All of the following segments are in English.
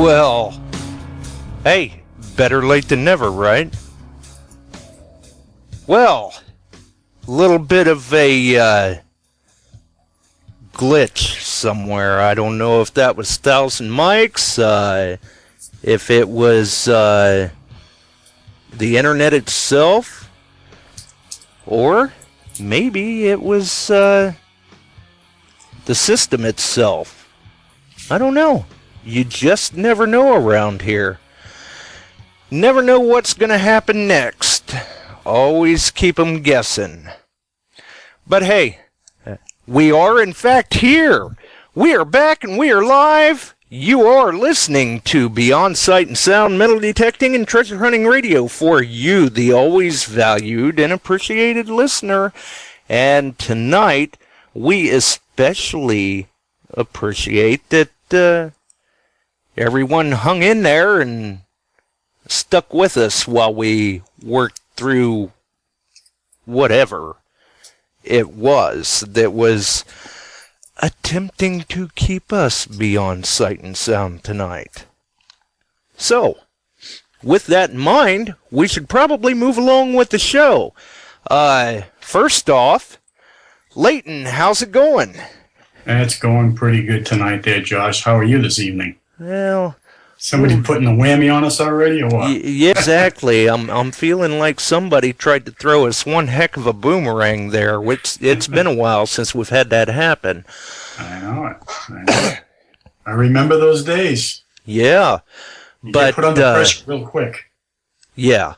Well, hey, better late than never, right? Well, a little bit of a glitch somewhere. I don't know if that was Thousand Mics, if it was the internet itself, or maybe it was the system itself. I don't know. You just never know around here. Never know what's going to happen next. Always keep 'em guessing. But hey, we are in fact here. We are back and we are live. You are listening to Beyond Sight and Sound Metal Detecting and Treasure Hunting Radio for you, the always valued and appreciated listener. And tonight, we especially appreciate that everyone hung in there and stuck with us while we worked through whatever it was that was attempting to keep us beyond sight and sound tonight. So, with that in mind, we should probably move along with the show. First off, Leighton, how's it going? It's going pretty good tonight there, Josh. How are you this evening? Well, somebody putting a whammy on us already, or what? Yeah, exactly. I'm feeling like somebody tried to throw us one heck of a boomerang there. It's been a while since we've had that happen. I know it. I remember those days. Yeah, you but get put under pressure real quick. Yeah.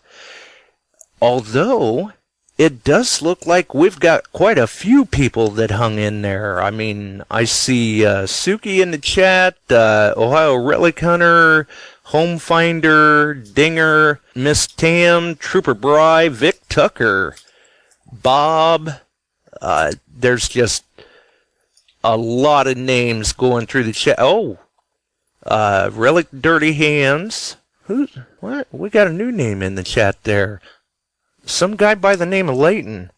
Although it does look like we've got quite a few people that hung in there. I mean, I see Suki in the chat, Ohio Relic Hunter, Homefinder, Dinger, Miss Tam, Trooper Bry, Vic Tucker, Bob. There's just a lot of names going through the chat. Oh, Relic Dirty Hands. What? We got a new name in the chat there. Some guy by the name of Leighton.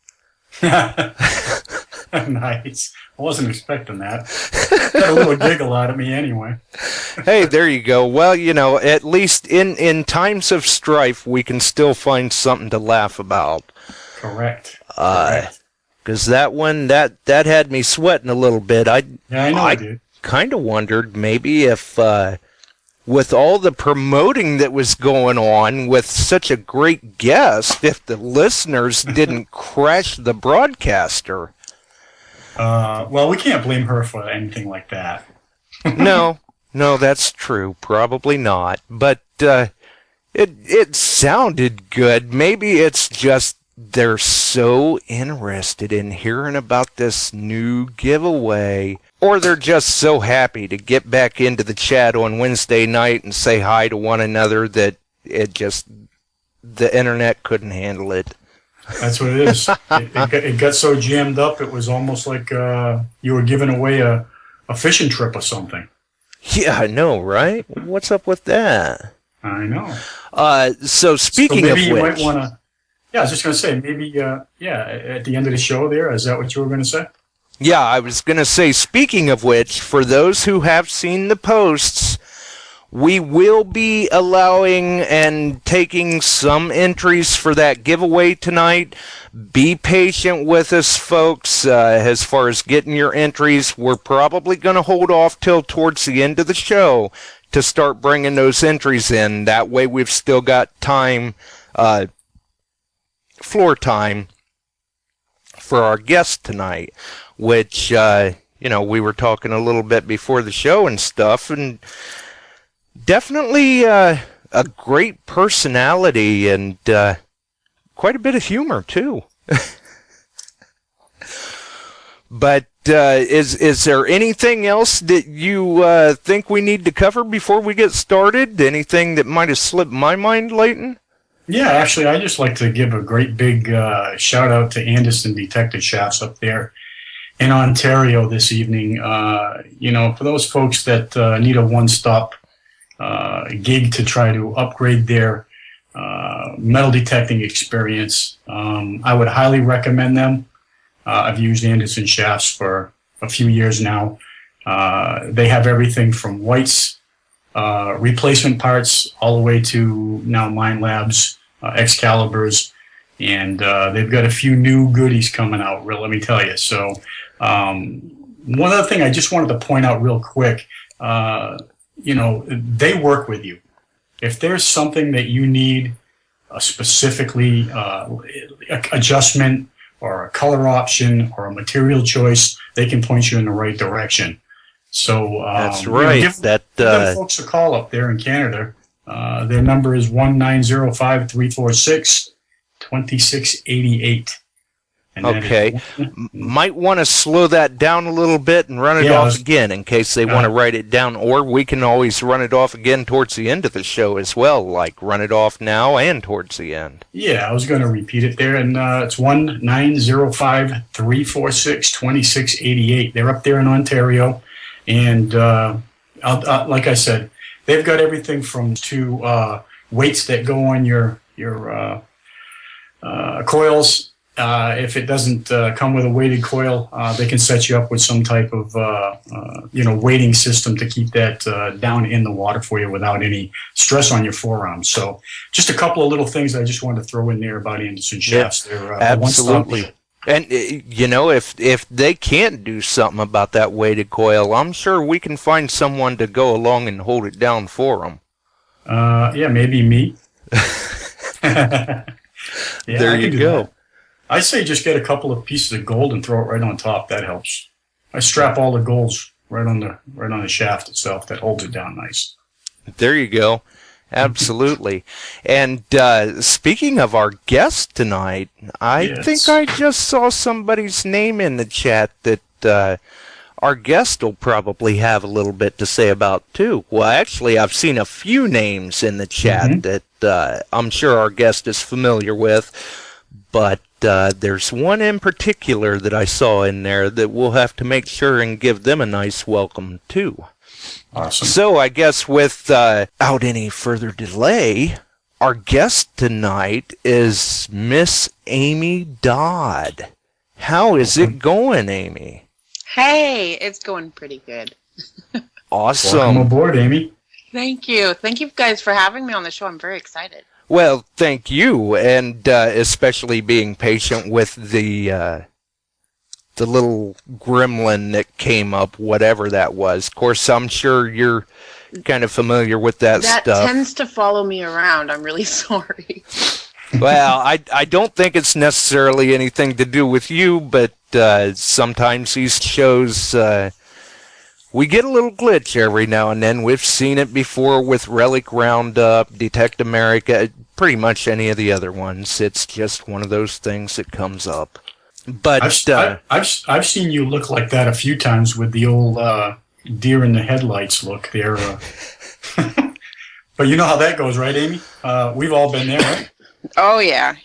Nice. I wasn't expecting that. Got a little giggle out of me anyway. Hey, there you go. Well, you know, at least in times of strife, we can still find something to laugh about. Correct. Because that one, that had me sweating a little bit. I know, dude. Kind of wondered maybe if, with all the promoting that was going on with such a great guest, if the listeners didn't crash the broadcaster. Well, we can't blame her for anything like that. No, that's true. Probably not. But it sounded good. Maybe it's just they're so interested in hearing about this new giveaway. Or they're just so happy to get back into the chat on Wednesday night and say hi to one another that the internet couldn't handle it. That's what it is. It got so jammed up, it was almost like you were giving away a fishing trip or something. Yeah, I know, right? What's up with that? I know. So speaking of which... you might want to... Yeah, I was just going to say, maybe, at the end of the show there, is that what you were going to say? Yeah, I was going to say, speaking of which, for those who have seen the posts, we will be allowing and taking some entries for that giveaway tonight. Be patient with us, folks, as far as getting your entries. We're probably going to hold off till towards the end of the show to start bringing those entries in. That way we've still got time, floor time, for our guest tonight. Which, we were talking a little bit before the show and stuff, and definitely a great personality and quite a bit of humor, too. But is there anything else that you think we need to cover before we get started? Anything that might have slipped my mind, Leighton? Yeah, actually, I'd just like to give a great big shout-out to Anderson Detector Shafts up there in Ontario this evening. For those folks that need a one-stop gig to try to upgrade their metal detecting experience, I would highly recommend them. I've used Anderson Shafts for a few years now. They have everything from whites replacement parts all the way to now Mine Labs, Excaliburs, and they've got a few new goodies coming out, let me tell you. So one other thing I just wanted to point out real quick, they work with you. If there's something that you need, specifically adjustment or a color option or a material choice, they can point you in the right direction. So that's right. Give them folks a call up there in Canada. Their number is 1-905-346-2688. Okay. Might want to slow that down a little bit and run it off again in case they want to write it down, or we can always run it off again towards the end of the show as well, like run it off now and towards the end. Yeah, I was going to repeat it there, and it's 1-905-346-2688. They're up there in Ontario, and like I said, they've got everything from weights that go on your coils. If it doesn't come with a weighted coil, they can set you up with some type of weighting system to keep that down in the water for you without any stress on your forearms. So just a couple of little things I just wanted to throw in there about Anderson shafts. Yeah, absolutely. And if they can't do something about that weighted coil, I'm sure we can find someone to go along and hold it down for them. Yeah, maybe me. There you go. I say just get a couple of pieces of gold and throw it right on top. That helps. I strap all the golds right on the shaft itself. That holds it down nice. There you go. Absolutely. And speaking of our guest tonight, I think I just saw somebody's name in the chat that our guest will probably have a little bit to say about too. Well, actually, I've seen a few names in the chat that I'm sure our guest is familiar with, but there's one in particular that I saw in there that we'll have to make sure and give them a nice welcome too. Awesome. So I guess without any further delay, our guest tonight is Miss Amy Dodd. How is it going, Amy? Hey, it's going pretty good. Awesome. Welcome aboard, Amy. Thank you. Thank you guys for having me on the show. I'm very excited. Well, thank you, and especially being patient with the little gremlin that came up, whatever that was. Of course, I'm sure you're kind of familiar with that stuff. That tends to follow me around. I'm really sorry. Well, I don't think it's necessarily anything to do with you, but sometimes these shows, we get a little glitch every now and then. We've seen it before with Relic Roundup, Detect America, pretty much any of the other ones. It's just one of those things that comes up. But I've seen you look like that a few times with the old deer in the headlights look there. But you know how that goes, right, Amy? We've all been there, right? Oh yeah.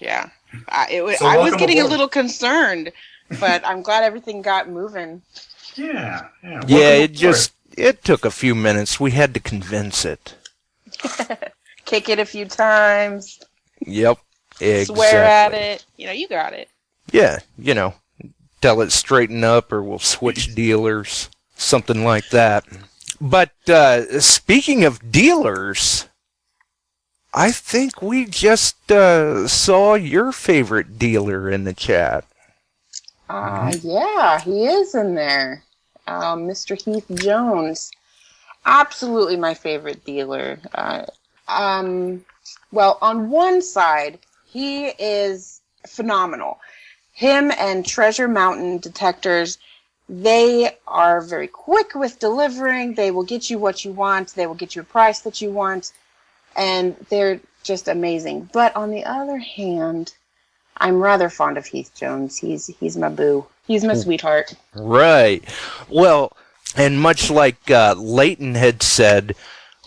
I was getting aboard. a little concerned, but I'm glad everything got moving. Yeah. It took a few minutes. We had to convince it. Kick it a few times. Yep. Exactly. Swear at it. You got it. Yeah, tell it straighten up or we'll switch dealers, something like that. But speaking of dealers, I think we just saw your favorite dealer in the chat. Yeah, he is in there. Mr. Heath Jones. Absolutely my favorite dealer. Well, on one side, he is phenomenal. Him and Treasure Mountain Detectors, they are very quick with delivering. They will get you what you want. They will get you a price that you want. And they're just amazing. But on the other hand, I'm rather fond of Heath Jones. He's my boo. He's my sweetheart. Right. Well, and much like Leighton had said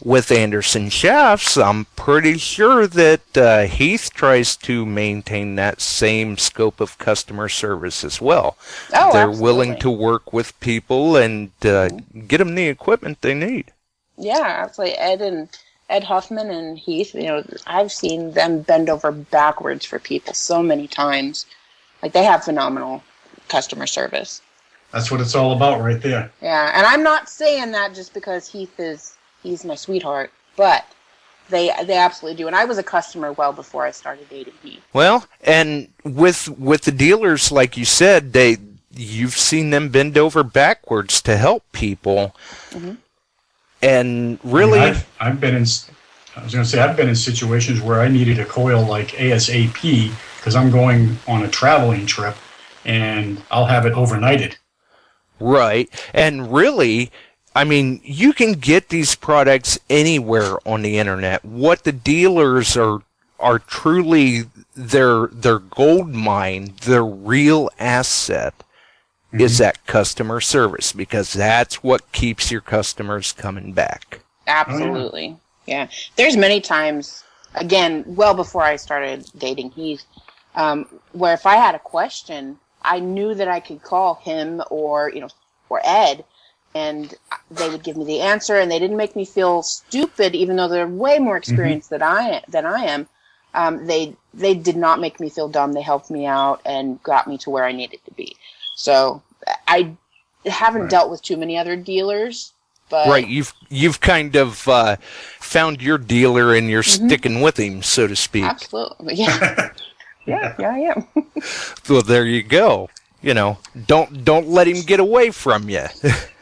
with Anderson Shafts, I'm pretty sure that Heath tries to maintain that same scope of customer service as well. Oh, They're absolutely. willing to work with people and get them the equipment they need. Yeah, absolutely. Ed Huffman and Heath, I've seen them bend over backwards for people so many times. Like, they have phenomenal customer service. That's what it's all about right there. Yeah, and I'm not saying that just because Heath is he's my sweetheart, but they absolutely do. And I was a customer well before I started dating Heath. Well, and with the dealers, like you said, you've seen them bend over backwards to help people. Mm-hmm. And really, I've been in. I was going to say I've been in situations where I needed a coil like ASAP because I'm going on a traveling trip, and I'll have it overnighted. Right, and really, I mean, you can get these products anywhere on the internet. What the dealers are truly their gold mine, their real asset, is that customer service, because that's what keeps your customers coming back. Absolutely. Oh, yeah. There's many times, again, well before I started dating Heath, where if I had a question, I knew that I could call him or Ed, and they would give me the answer, and they didn't make me feel stupid, even though they're way more experienced than I am. They did not make me feel dumb. They helped me out and got me to where I needed to be. So I haven't dealt with too many other dealers. But right, you've kind of found your dealer and you're sticking with him, so to speak. Absolutely, yeah. yeah, I am. Well, there you go. Don't let him get away from you.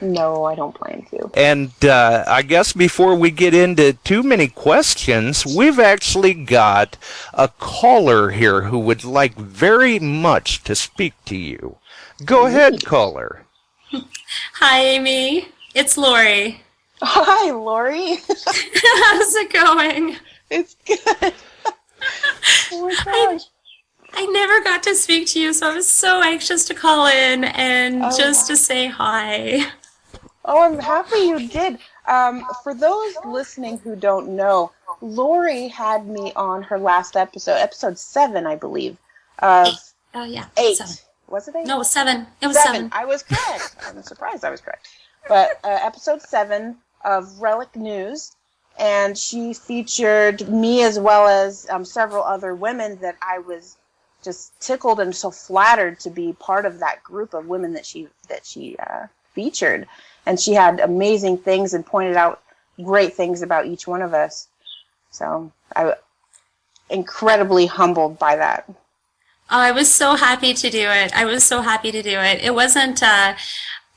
No, I don't plan to. And I guess before we get into too many questions, we've actually got a caller here who would like very much to speak to you. Go ahead, caller. Hi, Amy. It's Lori. Hi, Lori. How's it going? It's good. Oh my gosh. I never got to speak to you, so I was so anxious to call in and just to say hi. Oh, I'm happy you did. For those listening who don't know, Lori had me on her last episode 7, I believe. Oh, yeah. 8. 7. Was it 8? No, it was 7. It was 7. I was correct. I'm surprised I was correct. But episode 7 of Relic News, and she featured me as well as several other women that I was just tickled and so flattered to be part of that group of women that she featured. And she had amazing things and pointed out great things about each one of us. So I was incredibly humbled by that. Oh, I was so happy to do it.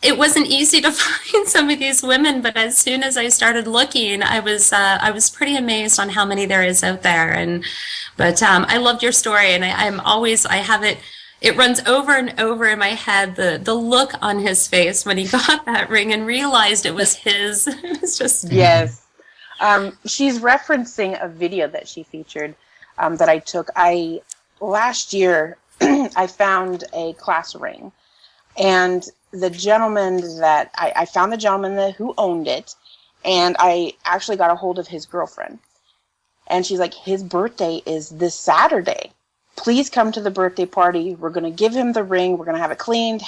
It wasn't easy to find some of these women, but as soon as I started looking, I was pretty amazed on how many there is out there. But I loved your story, and I have it. It runs over and over in my head, the look on his face when he got that ring and realized it was his. It was just... Yes. She's referencing a video that she featured that I took. Last year, I found a class ring, and the gentleman that I found the gentleman who owned it, and I actually got a hold of his girlfriend. And she's like, his birthday is this Saturday. Please come to the birthday party. We're going to give him the ring. We're going to have it cleaned,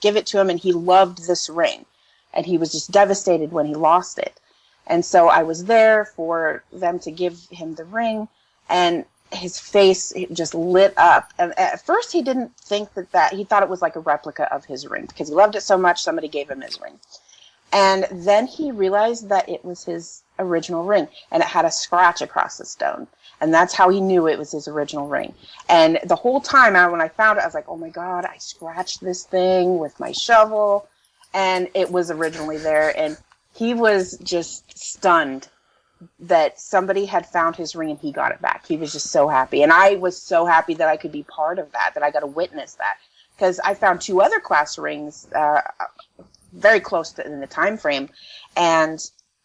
give it to him. And he loved this ring. And he was just devastated when he lost it. And so I was there for them to give him the ring. And his face just lit up. And at first he didn't think that he thought it was like a replica of his ring because he loved it so much, somebody gave him his ring. And then he realized that it was his original ring, and it had a scratch across the stone. And that's how he knew it was his original ring. And the whole time when I found it, I was like, oh my God, I scratched this thing with my shovel. And it was originally there. And he was just stunned that somebody had found his ring and he got it back. He was just so happy. And I was so happy that I could be part of that I got to witness that. Because I found 2 other class rings very close in the time frame. And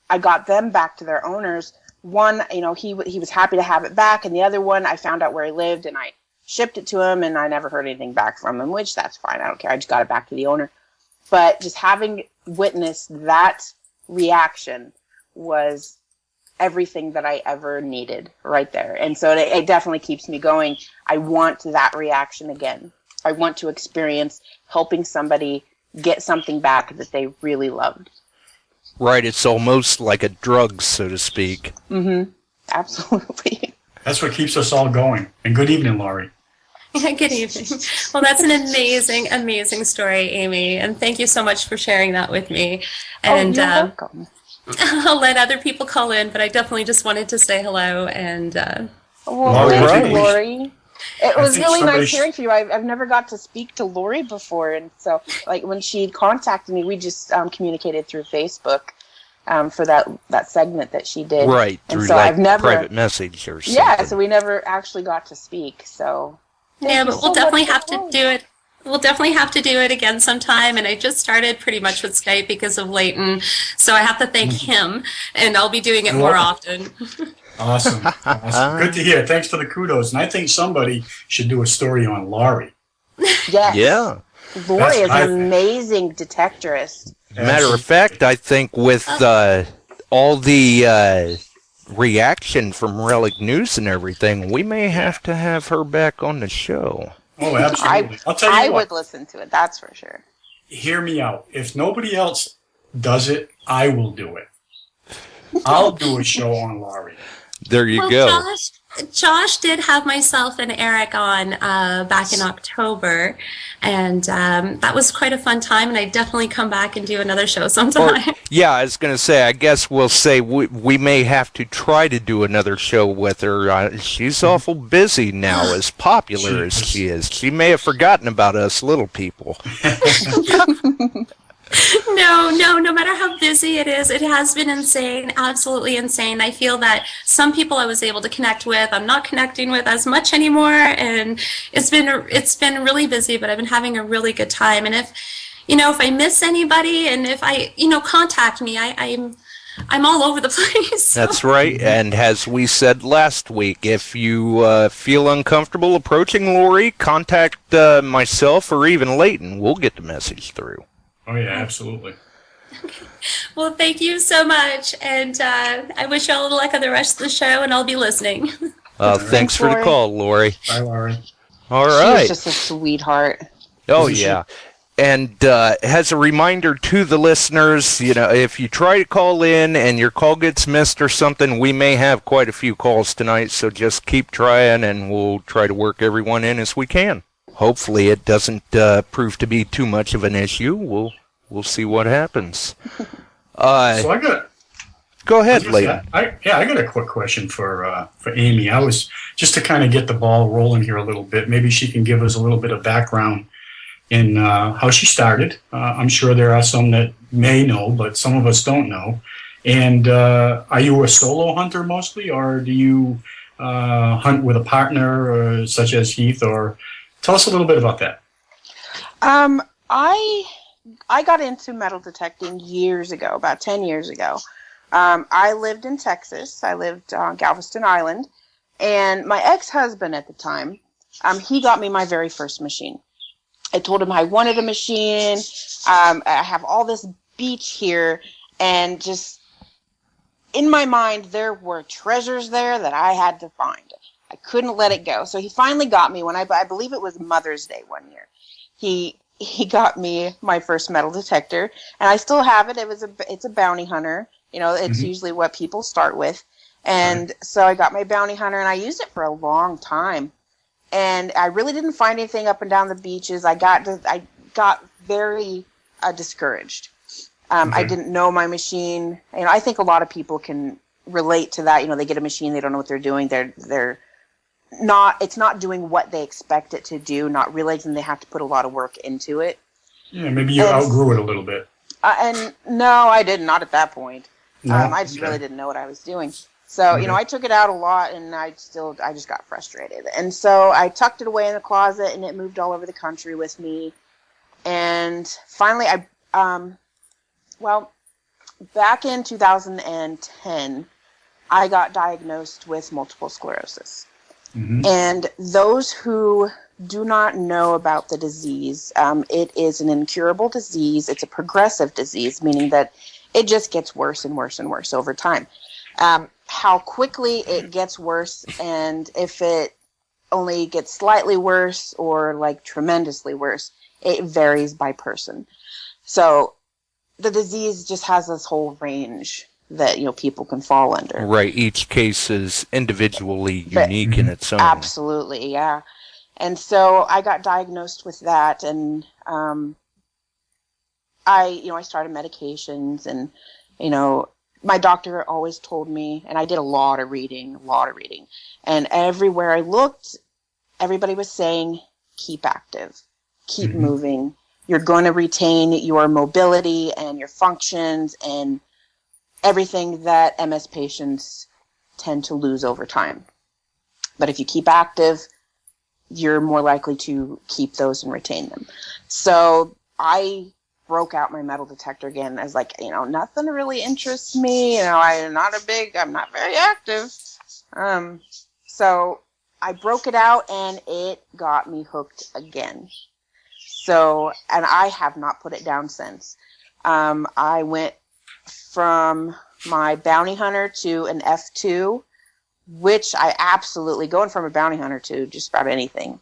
I got them back to their owners. One, he was happy to have it back. And the other one, I found out where he lived and I shipped it to him and I never heard anything back from him, which that's fine. I don't care. I just got it back to the owner. But just having witnessed that reaction was everything that I ever needed right there. And so it definitely keeps me going. I want that reaction again. I want to experience helping somebody get something back that they really loved. Right, it's almost like a drug, so to speak. Mm-hmm. Absolutely. That's what keeps us all going. And good evening, Laurie. Good evening. Well, that's an amazing, amazing story, Amy. And thank you so much for sharing that with me. And you're welcome. I'll let other people call in, but I definitely just wanted to say hello and Well, Lori, thank I you, think Lori. It I was think really somebody nice hearing from you. I've never got to speak to Lori before, and so like when she contacted me, we just communicated through Facebook for that segment that she did. Right, And through so like I've never, private message or something. yeah, so we never actually got to speak. So thank yeah, you but so we'll much definitely for have to calling. do it. We'll definitely have to do it again sometime. And I just started pretty much with Skype because of Leighton, so I have to thank him, and I'll be doing it more Well, often. awesome. Awesome. Good to hear. Thanks for the kudos. And I think somebody should do a story on Laurie. Yes, Yeah. Lori That's is what I an think. amazing detectorist. Matter of Absolutely. fact, I think with all the reaction from Relic News and everything, we may have to have her back on the show. Oh, I absolutely. I'll tell I you what. would listen to it. That's for sure. Hear me out. If nobody else does it, I will do it. I'll do a show on Laurie. There you Well, go. Josh did have myself and Eric on back in October, and that was quite a fun time. And I'd definitely come back and do another show Or, sometime. yeah, I was going to say, I guess we'll say we may have to try to do another show with her. She's awful busy now, as popular as she is. She may have forgotten about us little people. No matter how busy it is, it has been insane, absolutely insane. I feel that some people I was able to connect with, I'm not connecting with as much anymore, and it's been really busy, but I've been having a really good time. And if I miss anybody, and if contact me, I'm all over the place. So. That's right. And as we said last week, if you feel uncomfortable approaching Lori, contact myself or even Leighton. We'll get the message through. Oh, yeah, absolutely. Well, thank you so much, and I wish you all the luck on the rest of the show, and I'll be listening. Thanks for the Lori. call, Lori. Bye, Laurie. All She's right. just a sweetheart. Oh, Isn't she? yeah. And as a reminder to the listeners, if you try to call in and your call gets missed or something, we may have quite a few calls tonight, so just keep trying, and we'll try to work everyone in as we can. Hopefully it doesn't prove to be too much of an issue. We'll see what happens. So I got. Go ahead, Leighton. I got a quick question for Amy. I was just to kind of get the ball rolling here a little bit. Maybe she can give us a little bit of background in how she started. I'm sure there are some that may know, but some of us don't know. And are you a solo hunter mostly, or do you hunt with a partner, such as Heath? Or tell us a little bit about that. I got into metal detecting years ago, about 10 years ago. I lived in Texas. I lived on Galveston Island. And my ex-husband at the time, he got me my very first machine. I told him I wanted a machine. I have all this beach here. And just in my mind, there were treasures there that I had to find. I couldn't let it go. So he finally got me when I believe it was Mother's Day one year. He got me my first metal detector, and I still have it. It's a bounty hunter. It's usually what people start with. And so I got my bounty hunter, and I used it for a long time. And I really didn't find anything up and down the beaches. I got very discouraged. I didn't know my machine. I think a lot of people can relate to that. They get a machine, they don't know what they're doing. It's not doing what they expect it to do, not realizing they have to put a lot of work into it. Yeah, maybe you outgrew it a little bit. And no, I did not at that point. No? I just really didn't know what I was doing. So, I took it out a lot, and I just got frustrated. And so I tucked it away in the closet, and it moved all over the country with me. And finally, back in 2010, I got diagnosed with multiple sclerosis. Mm-hmm. And those who do not know about the disease, it is an incurable disease. It's a progressive disease, meaning that it just gets worse and worse and worse over time. How quickly it gets worse, and if it only gets slightly worse or like tremendously worse, it varies by person. So the disease just has this whole range that people can fall under. Right. Each case is individually unique in its own. Absolutely, yeah. And so I got diagnosed with that, and I started medications, and my doctor always told me, and I did a lot of reading, and everywhere I looked, everybody was saying, keep active, keep moving. You're going to retain your mobility and your functions and everything that MS patients tend to lose over time. But if you keep active, you're more likely to keep those and retain them. So I broke out my metal detector again as like, nothing really interests me. I'm not very active. So I broke it out and it got me hooked again. So, and I have not put it down since. I went from my bounty hunter to an F2, which I absolutely, going from a bounty hunter to just about anything,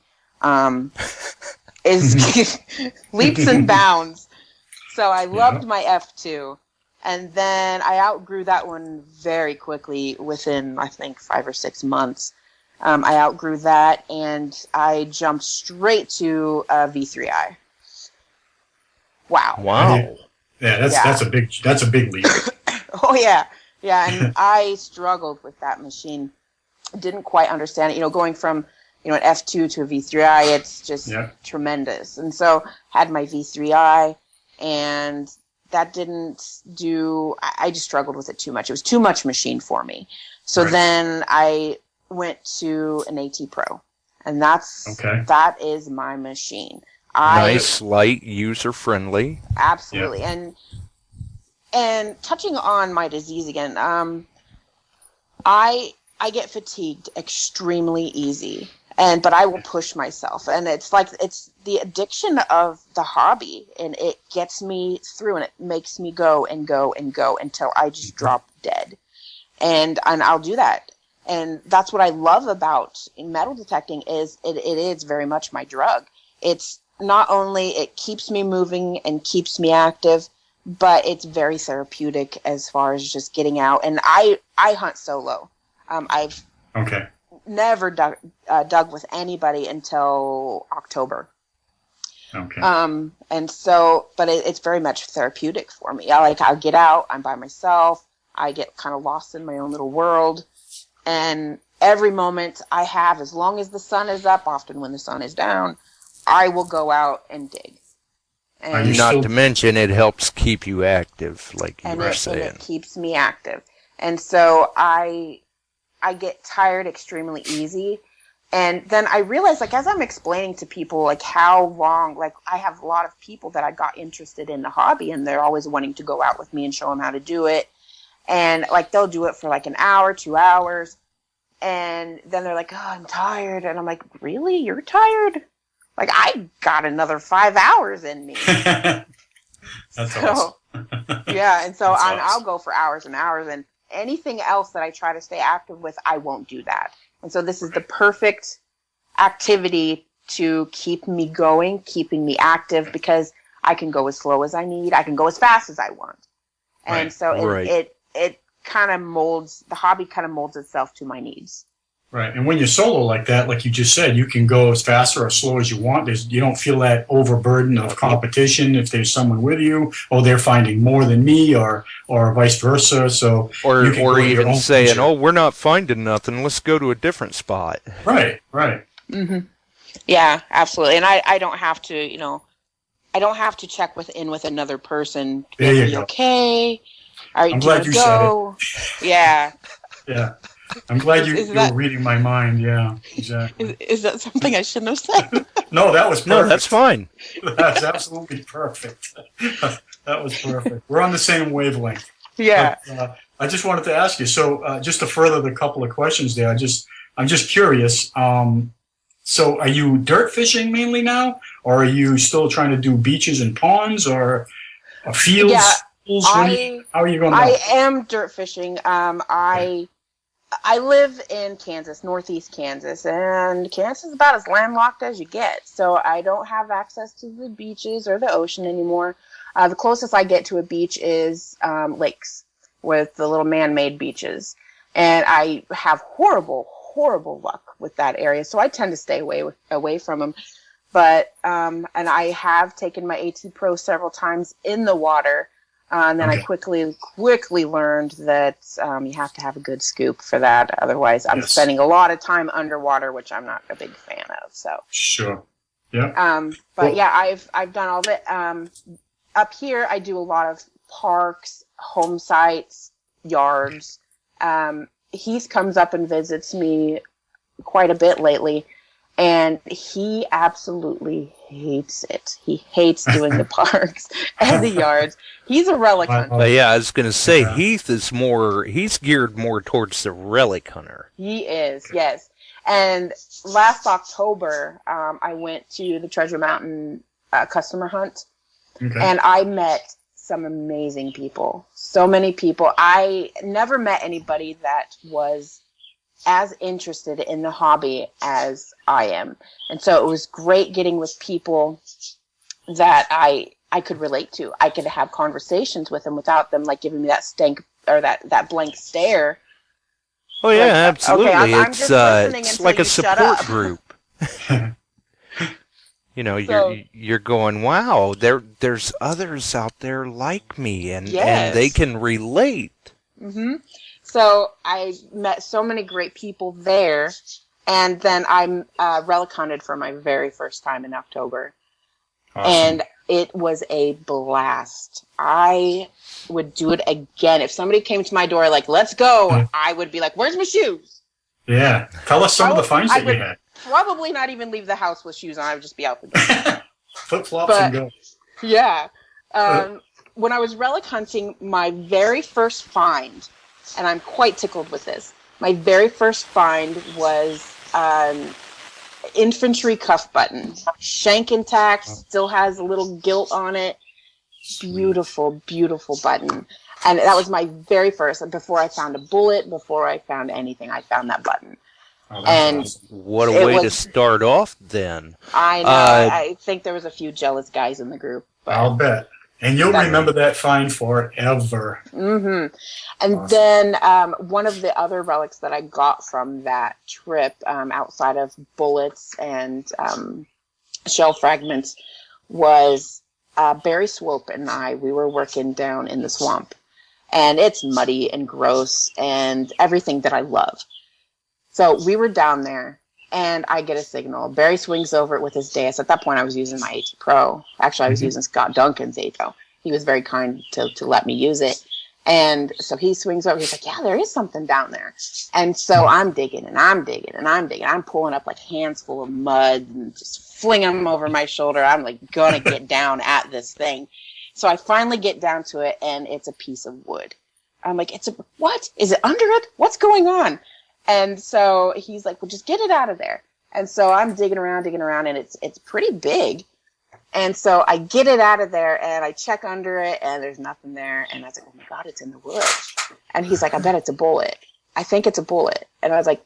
is leaps and bounds. So I loved my F2. And then I outgrew that one very quickly within, I think, 5 or 6 months. I outgrew that, and I jumped straight to a V3i. Wow. Yeah, that's a big leap. Oh yeah, and I struggled with that machine. Didn't quite understand it. Going from an F2 to a V3i, it's just tremendous. And so had my V3i, and that didn't do. I just struggled with it too much. It was too much machine for me. So then I went to an AT Pro, and that is my machine. Nice, light, user friendly. Absolutely, and touching on my disease again, I get fatigued extremely easy, but I will push myself, and it's the addiction of the hobby, and it gets me through, and it makes me go and go and go until I just drop dead, and I'll do that. And that's what I love about metal detecting is it is very much my drug. It's not only it keeps me moving and keeps me active, but it's very therapeutic as far as just getting out. And I hunt solo. I've never dug with anybody until October. Okay. And so, but it's very much therapeutic for me. I'll get out. I'm by myself. I get kind of lost in my own little world. And every moment I have, as long as the sun is up, often when the sun is down, I will go out and dig. And not to mention, it helps keep you active, like you were saying. And it keeps me active. And so I get tired extremely easy. And then I realize, as I'm explaining to people, how long, I have a lot of people that I got interested in the hobby, and they're always wanting to go out with me and show them how to do it. And, they'll do it for, an hour, 2 hours. And then they're like, oh, I'm tired. And I'm like, really? You're tired? I got another 5 hours in me. That's awesome. Yeah, and so awesome. I'll go for hours and hours, and anything else that I try to stay active with, I won't do that. And so this is the perfect activity to keep me going, keeping me active, because I can go as slow as I need. I can go as fast as I want. And so it kind of molds, the hobby kind of molds itself to my needs. Right. And when you're solo like that, like you just said, you can go as fast or as slow as you want. You don't feel that overburden of competition if there's someone with you, or they're finding more than me, or vice versa. So or even saying, oh, we're not finding nothing, let's go to a different spot. Right. Mm-hmm. Yeah, absolutely. And I don't have to, I don't have to check with another person. There you go. Okay. I'm glad you said it. Yeah. Yeah. I'm glad you were reading my mind. Yeah, exactly. Is that something I shouldn't have said? No, that was perfect. No, that's fine. That's absolutely perfect. That was perfect. We're on the same wavelength. Yeah. But, I just wanted to ask you, so just to further the couple of questions there, I'm just curious. So are you dirt fishing mainly now, or are you still trying to do beaches and ponds, or fields? Yeah, how are you going? I am dirt fishing. I live in Kansas, northeast Kansas, and Kansas is about as landlocked as you get. So I don't have access to the beaches or the ocean anymore. The closest I get to a beach is lakes with the little man-made beaches. And I have horrible luck with that area. So I tend to stay away from them. But, and I have taken my AT Pro several times in the water. And then I Okay. quickly learned that you have to have a good scoop for that. Otherwise, I'm Yes. spending a lot of time underwater, which I'm not a big fan of. So, Sure. Yeah. but Well- yeah, I've done all of it. Up here, I do a lot of parks, home sites, yards. Heath comes up and visits me quite a bit lately, and he absolutely hates it. He hates doing the parks and the yards. He's a relic hunter. But yeah, I was gonna say Yeah. he's geared more towards the relic hunter. He is, yes. And last October, I went to the Treasure Mountain customer hunt, Okay. and I met some amazing people. So many people. I never met anybody that was as interested in the hobby as I am. And so it was great getting with people that I could relate to. I could have conversations with them without them like giving me that stank or that blank stare. Oh yeah, Like, absolutely. okay, I'm it's just listening it's until like a you shut support up. group. You know, So- you're going, wow, there's others out there like me, and Yes. they can relate. hmm So I met so many great people there, and then I relic hunted for my very first time in October, Awesome. and it was a blast. I would do it again. If somebody came to my door like, let's go, I would be like, where's my shoes? Yeah. Tell us some of the finds I that you would- had. Probably not even leave the house with shoes on. I would just be out the door. Flip flops and go. Yeah. When I was relic hunting, my very first find, and I'm quite tickled with this, my very first find was infantry cuff button. Shank intact, still has a little gilt on it. Beautiful, beautiful button. And that was my very first. Before I found a bullet, before I found anything, I found that button. Oh, And- that's awesome. What a It way to was- start off then. I know. I think there was a few jealous guys in the group. But I'll bet. And you'll That- remember that find forever. hmm And Awesome. then one of the other relics that I got from that trip, outside of bullets and shell fragments, was Barry Swope and we were working down in the swamp. And it's muddy and gross and everything that I love. So we were down there, and I get a signal. Barry swings over it with his dais. At that point, I was using my AT Pro. Actually, I was using Scott Duncan's ATO. He was very kind to let me use it. And so he swings over. He's like, yeah, there is something down there. And so I'm digging, and I'm digging, and I'm digging. I'm pulling up like hands full of mud and just flinging them over my shoulder. I'm like going to get down at this thing. So I finally get down to it, and it's a piece of wood. I'm like, what? Is it under it? What's going on? And so he's like, well, just get it out of there. And so I'm digging around, and it's pretty big. And so I get it out of there, and I check under it, and there's nothing there. And I was like, oh my God, it's in the wood. And he's like, I bet it's a bullet. I think it's a bullet. And I was like,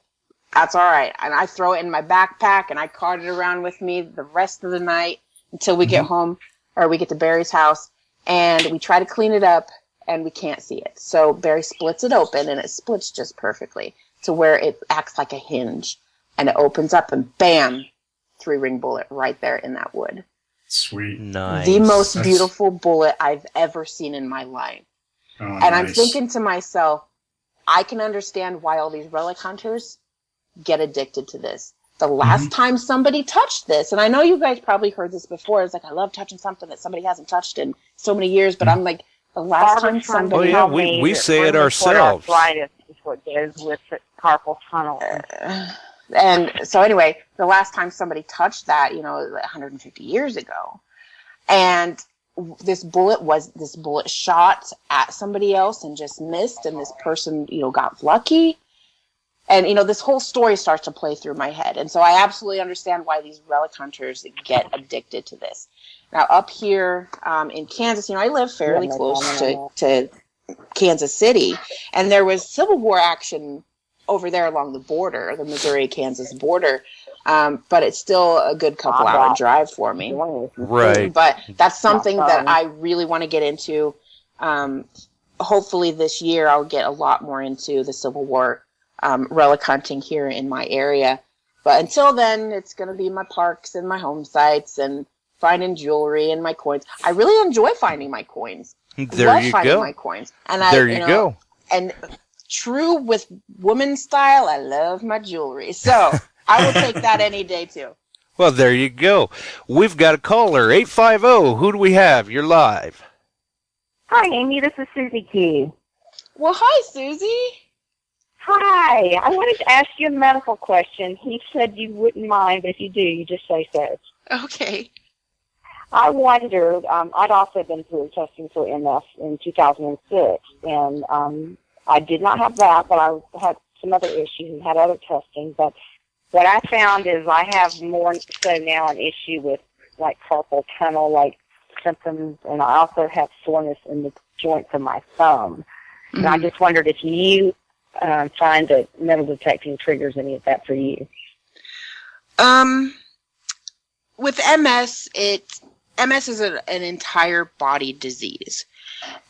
that's all right. And I throw it in my backpack, and I cart it around with me the rest of the night until we get home, or we get to Barry's house. And we try to clean it up, and we can't see it. So Barry splits it open, and it splits just perfectly to where it acts like a hinge, and it opens up, and bam, 3-ring bullet right there in that wood. Sweet. Nice. The most That's- beautiful bullet I've ever seen in my life. Oh, And I'm nice. thinking to myself, I can understand why all these relic hunters get addicted to this. The last time somebody touched this, and I know you guys probably heard this before, it's like, I love touching something that somebody hasn't touched in so many years, but I'm like, the last time somebody... Oh, yeah, we say it ourselves. Arthritis is what goes with it, carpal tunnel. And so anyway, the last time somebody touched that, 150 years ago, and this bullet shot at somebody else and just missed, and this person, got lucky. And, this whole story starts to play through my head. And so I absolutely understand why these relic hunters get addicted to this. Now, up here in Kansas, I live fairly close to Kansas City, and there was Civil War action over there along the border, the Missouri-Kansas border, but it's still a good couple hour drive for me. Right. But that's something that I really want to get into. Hopefully this year I'll get a lot more into the Civil War relic hunting here in my area. But until then, it's going to be my parks and my home sites and finding jewelry and my coins. I really enjoy finding my coins. There you finding go. my coins. And There you go. And true with woman style, I love my jewelry. So I will take that any day too. Well, there you go. We've got a caller, 850. Who do we have? You're live. Hi, Amy. This is Susie Q. Well, hi, Susie. Hi. I wanted to ask you a medical question. He said you wouldn't mind, but if you do, you just say so. Okay. I wondered, I'd also been through testing for MS in 2006, and I did not have that, but I had some other issues and had other testing. But what I found is I have more so now an issue with, like, carpal tunnel-like symptoms, and I also have soreness in the joints of my thumb. Mm-hmm. And I just wondered if you find that metal detecting triggers any of that for you. With MS, MS is an entire body disease.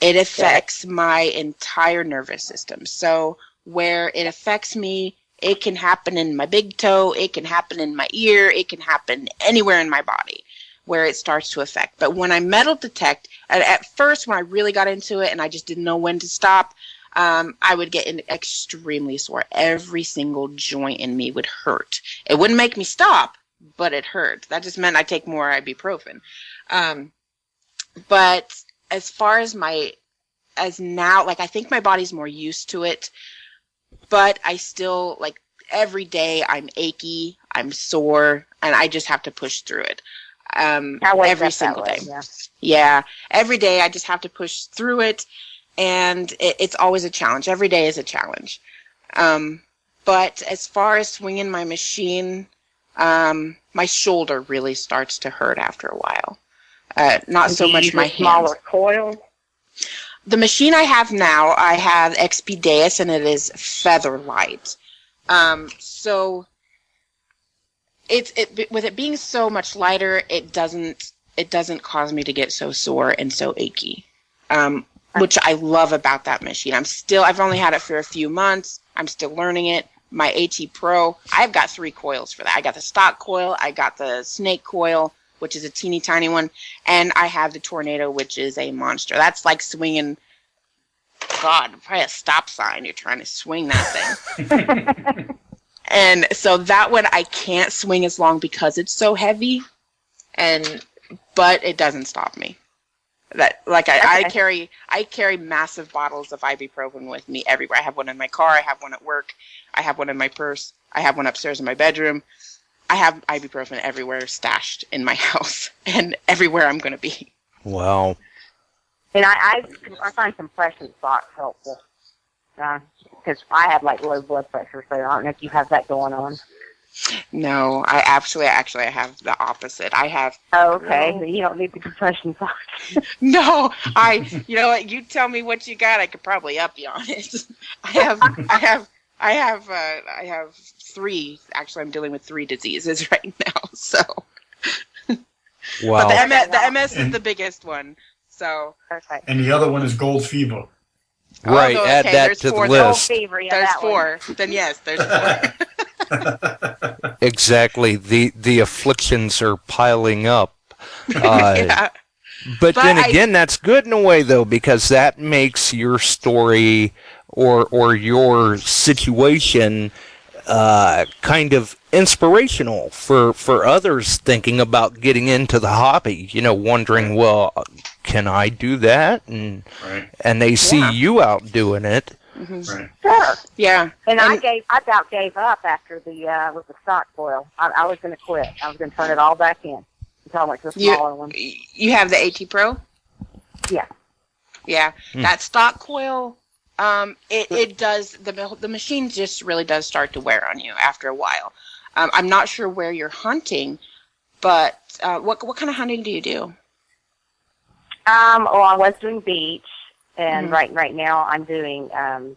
It affects my entire nervous system. So where it affects me, it can happen in my big toe, it can happen in my ear, it can happen anywhere in my body where it starts to affect. But when I metal detect, at first when I really got into it and I just didn't know when to stop, I would get extremely sore. Every single joint in me would hurt. It wouldn't make me stop, but it hurt. That just meant I'd take more ibuprofen. But as far as now, like, I think my body's more used to it, but I still, like, every day I'm achy, I'm sore, and I just have to push through it. Every single day. Yeah. Every day I just have to push through it. And it's always a challenge. Every day is a challenge. But as far as swinging my machine, my shoulder really starts to hurt after a while. Not so much my hands. Smaller coil? The machine I have now, I have XP-Deus, and it is feather light. So with it being so much lighter, it doesn't cause me to get so sore and so achy. Which I love about that machine. I've only had it for a few months. I'm still learning it. My AT Pro, I've got 3 coils for that. I got the stock coil, I got the snake coil, which is a teeny tiny one, and I have the Tornado, which is a monster. That's like swinging, God, probably a stop sign. You're trying to swing that thing. And so that one I can't swing as long because it's so heavy, but it doesn't stop me. I carry massive bottles of ibuprofen with me everywhere. I have one in my car. I have one at work. I have one in my purse. I have one upstairs in my bedroom. I have ibuprofen everywhere stashed in my house and everywhere I'm going to be. Wow. And I find compression socks helpful because I have, like, low blood pressure, so I don't know if you have that going on. No, I actually have the opposite. I have. Oh, okay. So you don't need the compression socks. No, you know what? You tell me what you got. I could probably up you on it. I have 3. Actually, I'm dealing with 3 diseases right now. So. Wow. But the MS is the biggest one. So. Okay. And the other one is gold fever. Right, add that to the list. Fever, yeah, there's that 4. One. Then yes, there's 4. Exactly. The afflictions are piling up. Yeah. But then again, that's good in a way, though, because that makes your story or your situation kind of inspirational for others thinking about getting into the hobby, wondering, well, can I do that? And they see you out doing it. Mm-hmm. Right. Sure. Yeah. And I about gave up after with the stock coil. I was going to quit. I was going to turn it all back in until I went to the smaller one. You have the AT Pro? Yeah. Yeah. That stock coil, it does, the machine just really does start to wear on you after a while. I'm not sure where you're hunting, but what kind of hunting do you do? Well, I was doing beach. And right now I'm doing, I've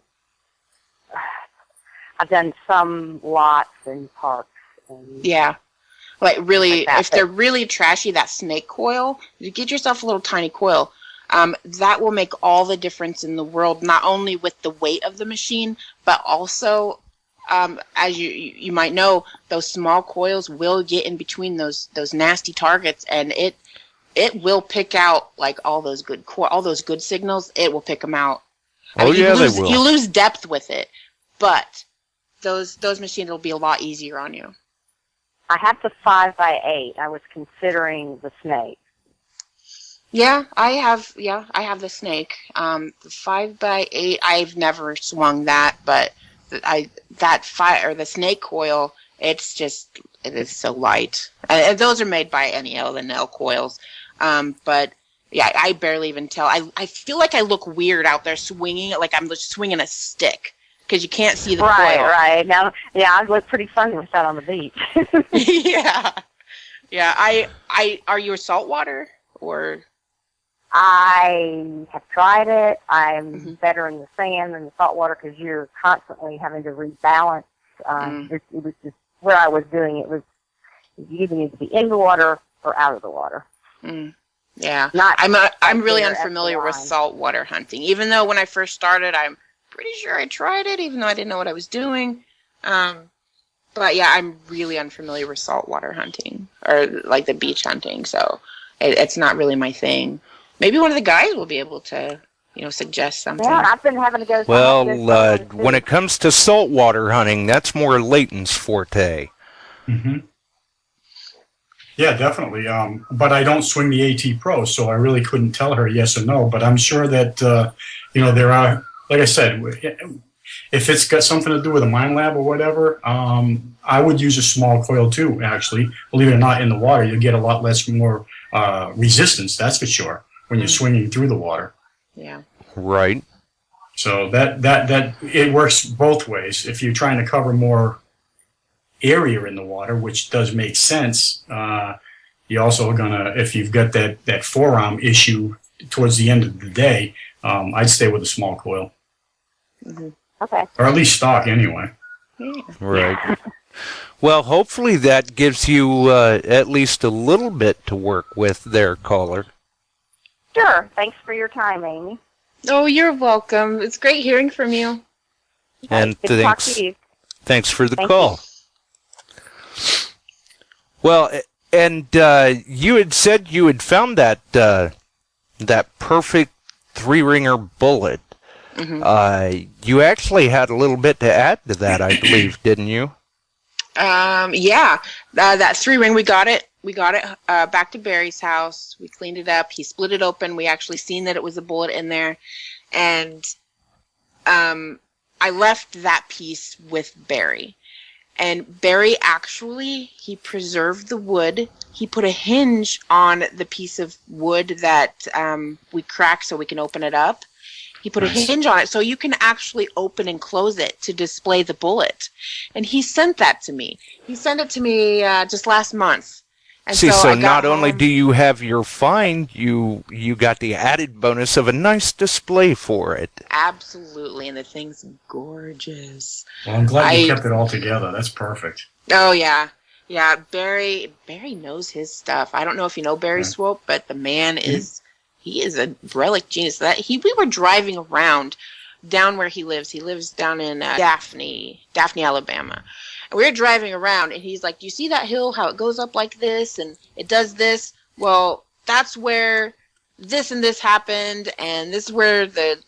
done some lots in parks. And yeah. Like really, like that, if they're really trashy, that snake coil, you get yourself a little tiny coil. That will make all the difference in the world, not only with the weight of the machine, but also as you might know, those small coils will get in between those nasty targets, and it will pick out like all those good signals. It will pick them out. I mean, yeah, they will. You lose depth with it, but those machines will be a lot easier on you. I have the 5x8. I was considering the snake. Yeah, I have the snake. The 5x8, I've never swung that, but the snake coil, it is so light. Those are made by NEL, the NEL coils. But yeah, I barely even tell. I feel like I look weird out there swinging it, like I'm just swinging a stick, because you can't see the coil. Right. Now, yeah, I look pretty funny with that on the beach. Yeah. Are you a saltwater or? I have tried it. I'm better in the sand than the salt water because you're constantly having to rebalance. It was just where I was doing it was you either need to be in the water or out of the water. Yeah, I'm really unfamiliar with saltwater hunting. Even though when I first started, I'm pretty sure I tried it, even though I didn't know what I was doing. But yeah, I'm really unfamiliar with saltwater hunting or like the beach hunting. So it's not really my thing. Maybe one of the guys will be able to, suggest something. Yeah, I've been having to go. Well, when it comes to saltwater hunting, that's more Leighton's forte. Mm-hmm. Yeah, definitely. But I don't swing the AT Pro, so I really couldn't tell her yes or no. But I'm sure that, there are, like I said, if it's got something to do with a mine lab or whatever, I would use a small coil too, actually. Believe it or not, in the water, you get a lot more resistance, that's for sure, when you're swinging through the water. Yeah. Right. So that it works both ways. If you're trying to cover more area in the water, which does make sense, you're also gonna, if you've got that forearm issue towards the end of the day, I'd stay with a small coil. Mm-hmm. Okay. Or at least stock anyway. Yeah. Right. Well, hopefully that gives you at least a little bit to work with there, caller. Sure. Thanks for your time, Amy. Oh, you're welcome. It's great hearing from you. And Good to talk to you. Thanks for the Thank call. Well, and you had said you had found that perfect 3-ringer bullet. Mm-hmm. You actually had a little bit to add to that, I believe, didn't you? Yeah. That 3-ring, we got it back to Barry's house. We cleaned it up. He split it open. We actually seen that it was a bullet in there. And I left that piece with Barry. And Barry actually, he preserved the wood. He put a hinge on the piece of wood that we cracked so we can open it up. He put a hinge on it so you can actually open and close it to display the bullet. And he sent that to me. He sent it to me just last month. And so not only do you have your find, you got the added bonus of a nice display for it. Absolutely, and the thing's gorgeous. Well, I'm glad you kept it all together. That's perfect. Oh, yeah. Yeah, Barry knows his stuff. I don't know if you know Barry Swope, but the man is... He is a relic genius. We were driving around down where he lives. He lives down in Daphne, Alabama. And we were driving around, and he's like, "Do you see that hill? How it goes up like this, and it does this? Well, that's where this and this happened, and this is where the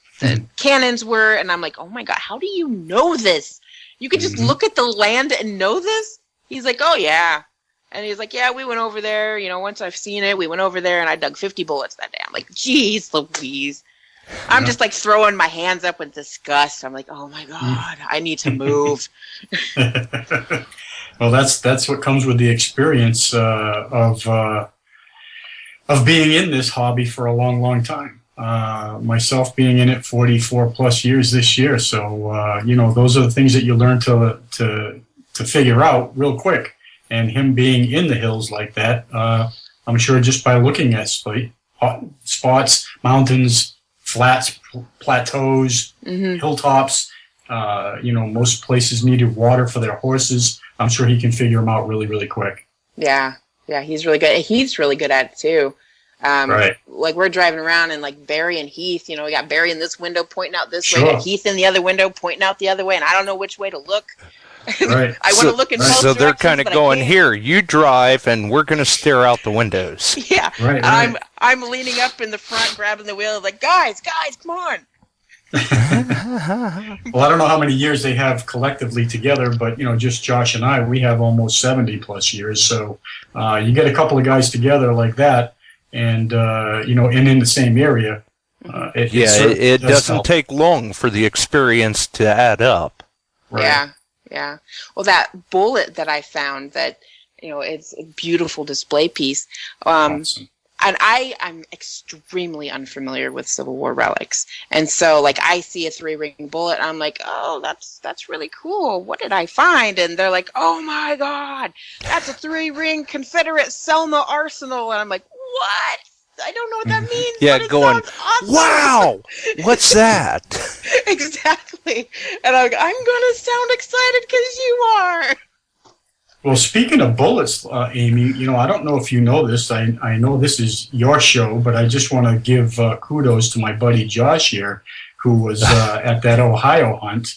cannons were." And I'm like, "Oh my God, how do you know this? You could just look at the land and know this?" He's like, "Oh yeah." And he's like, "Yeah, we went over there, once I've seen it, we went over there and I dug 50 bullets that day." I'm like, "Geez Louise." I'm just like throwing my hands up with disgust. I'm like, "Oh my God, I need to move." Well, that's what comes with the experience of being in this hobby for a long, long time. Myself being in it 44 plus years this year. So, those are the things that you learn to figure out real quick. And him being in the hills like that, I'm sure just by looking at spots, mountains, flats, plateaus, hilltops, most places needed water for their horses. I'm sure he can figure them out really, really quick. Yeah, he's really good. He's really good at it too. Right. Like we're driving around and like Barry and Heath, we got Barry in this window pointing out this way, and Heath in the other window pointing out the other way, and I don't know which way to look. Right. I want to look in both So they're directions, kind of but I going, can't. here, you drive, and we're going to stare out the windows. Yeah. Right, And right. I'm leaning up in the front, grabbing the wheel, like, guys, come on. Well, I don't know how many years they have collectively together, but just Josh and I, we have almost 70 plus years. So you get a couple of guys together like that, and and in the same area. It doesn't help. take long for the experience to add up. Right. Yeah. Well, that bullet that I found, that it's a beautiful display piece. Awesome. And I'm extremely unfamiliar with Civil War relics. And so, like, I see a 3-ring bullet, I'm like, oh, that's really cool. What did I find? And they're like, oh, my God, that's a 3-ring Confederate Selma arsenal. And I'm like, what? I don't know what that means. Yeah, but it going, sounds awesome. wow, what's that? Exactly. And I'm going to sound excited because you are. Well, speaking of bullets, Amy, I don't know if you know this. I know this is your show, but I just want to give kudos to my buddy Josh here, who was at that Ohio hunt.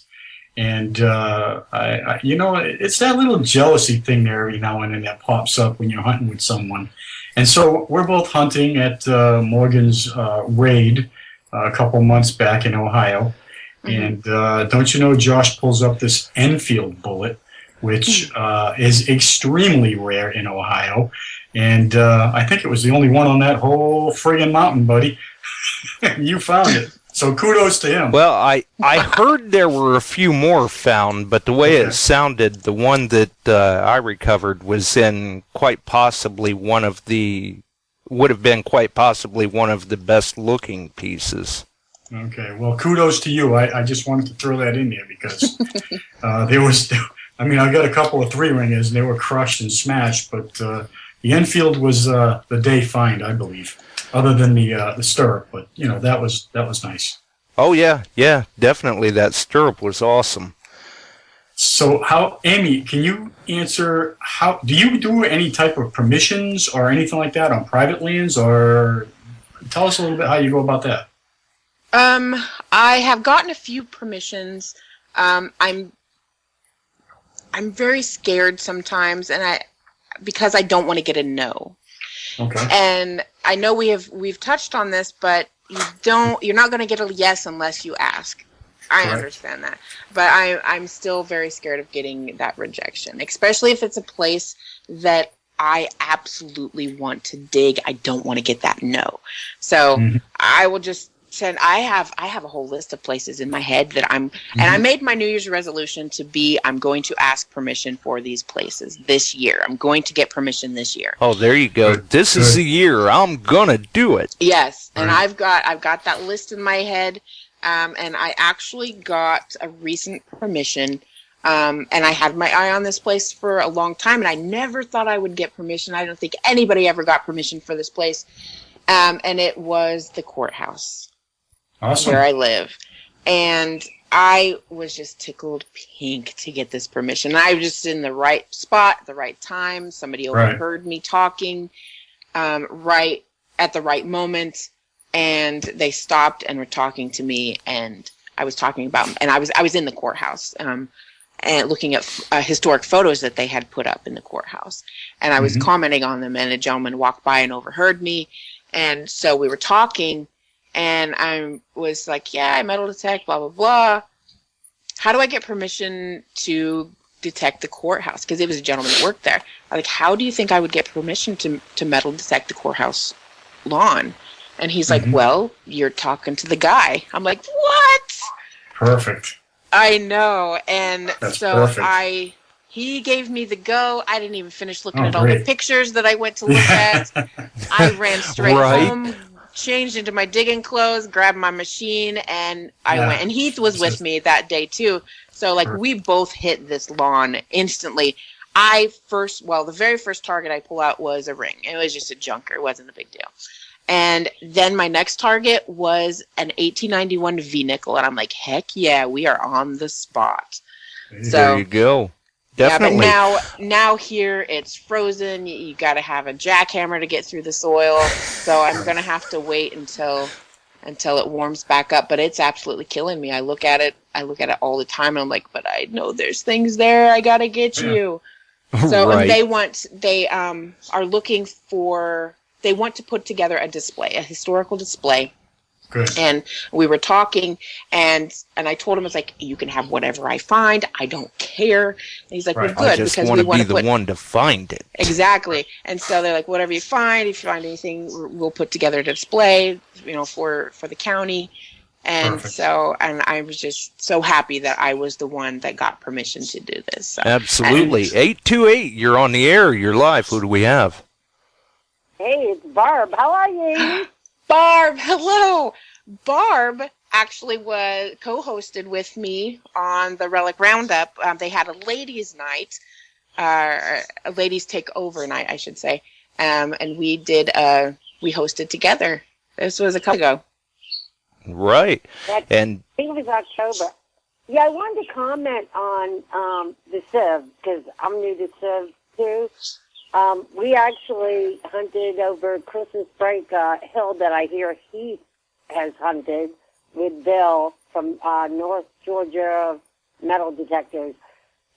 And, it's that little jealousy thing there every now and then that pops up when you're hunting with someone. And so we're both hunting at Morgan's raid a couple months back in Ohio. Mm-hmm. And don't you know, Josh pulls up this Enfield bullet, which is extremely rare in Ohio. And I think it was the only one on that whole friggin' mountain, buddy. You found it. So kudos to him. Well, I heard there were a few more found, but the way it sounded, the one that I recovered was in would have been quite possibly one of the best looking pieces. Okay, well, kudos to you. I just wanted to throw that in there because I got a couple of 3-ringers, and they were crushed and smashed, but the Enfield was the day find, I believe, other than the stirrup. But that was nice. Oh yeah, definitely. That stirrup was awesome. So, Amy, can you answer? Do you do any type of permissions or anything like that on private lands, or tell us a little bit how you go about that? I have gotten a few permissions. I'm very scared sometimes, because I don't want to get a no. Okay. And I know we've touched on this, but you're not going to get a yes unless you ask. I understand that, but I'm still very scared of getting that rejection, especially if it's a place that I absolutely want to dig. I don't want to get that no. So I will just send. I have a whole list of places in my head that and I made my New Year's resolution to be, I'm going to ask permission for these places this year. I'm going to get permission this year. Oh, there you go. This is the year. I'm gonna do it. Yes, and I've got that list in my head. And I actually got a recent permission, and I had my eye on this place for a long time, and I never thought I would get permission. I don't think anybody ever got permission for this place, and it was the courthouse. Awesome. Where I live. And I was just tickled pink to get this permission. I was just in the right spot at the right time. Somebody overheard me talking right at the right moment. And they stopped and were talking to me, and I was talking about, and I was in the courthouse, and looking at historic photos that they had put up in the courthouse, and I was commenting on them, and a gentleman walked by and overheard me, and so we were talking, and I was like, yeah, I metal detect, blah blah blah. How do I get permission to detect the courthouse? Because it was a gentleman that worked there. I'm like, how do you think I would get permission to metal detect the courthouse lawn? And he's like, well, you're talking to the guy. I'm like, what? Perfect. I know. And That's so perfect. he gave me the go. I didn't even finish looking at all the pictures that I went to look at. I ran straight home, changed into my digging clothes, grabbed my machine, and I went. And Heath was with me that day too. So we both hit this lawn instantly. The very first target I pull out was a ring. It was just a junker. It wasn't a big deal. And then my next target was an 1891 V-nickel, and I'm like, heck yeah, we are on the spot. There you go. Definitely. Yeah, but now here it's frozen. You got to have a jackhammer to get through the soil. So I'm going to have to wait until it warms back up. But it's absolutely killing me. I look at it I look at it all the time, and I'm like, but I know there's things there. I gotta get you. So Right. and they are looking for. They want to put together a display, a historical display. Good. And we were talking, and I told him, it's like, you can have whatever I find. I don't care. And he's like, Right. well, good, I just because want we to want be to the put one to find it. exactly. And so they're like, whatever you find, if you find anything, we'll put together a display, for the county. And Perfect. so, and I was just so happy that I was the one that got permission to do this. So, Absolutely. 828, you're on the air. You're live. Who do we have? Hey, it's Barb. How are you? Barb, hello. Barb actually was co-hosted with me on the Relic Roundup. They had a ladies' night, a ladies' takeover night, I should say. And we hosted together. This was a couple ago. Right. That, And I think it was October. Yeah, I wanted to comment on the Civ, because I'm new to Civ, too. We actually hunted over Christmas break a hill that I hear Heath has hunted with Bill from North Georgia Metal Detectors.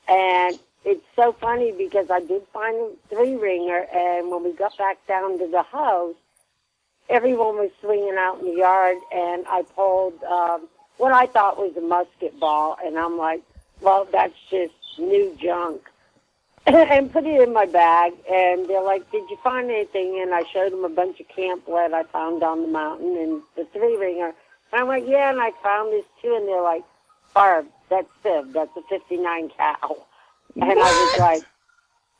And it's so funny because I did find a three-ringer, and when we got back down to the house, everyone was swinging out in the yard, and I pulled what I thought was a musket ball, and I'm like, well, that's just new junk. And put it in my bag, and they're like, did you find anything? And I showed them a bunch of camp lead I found on the mountain and the three-ringer. And I'm like, yeah, and I found this too. And they're like, Barb, that's Civ. That's a 59 cow. And I was like,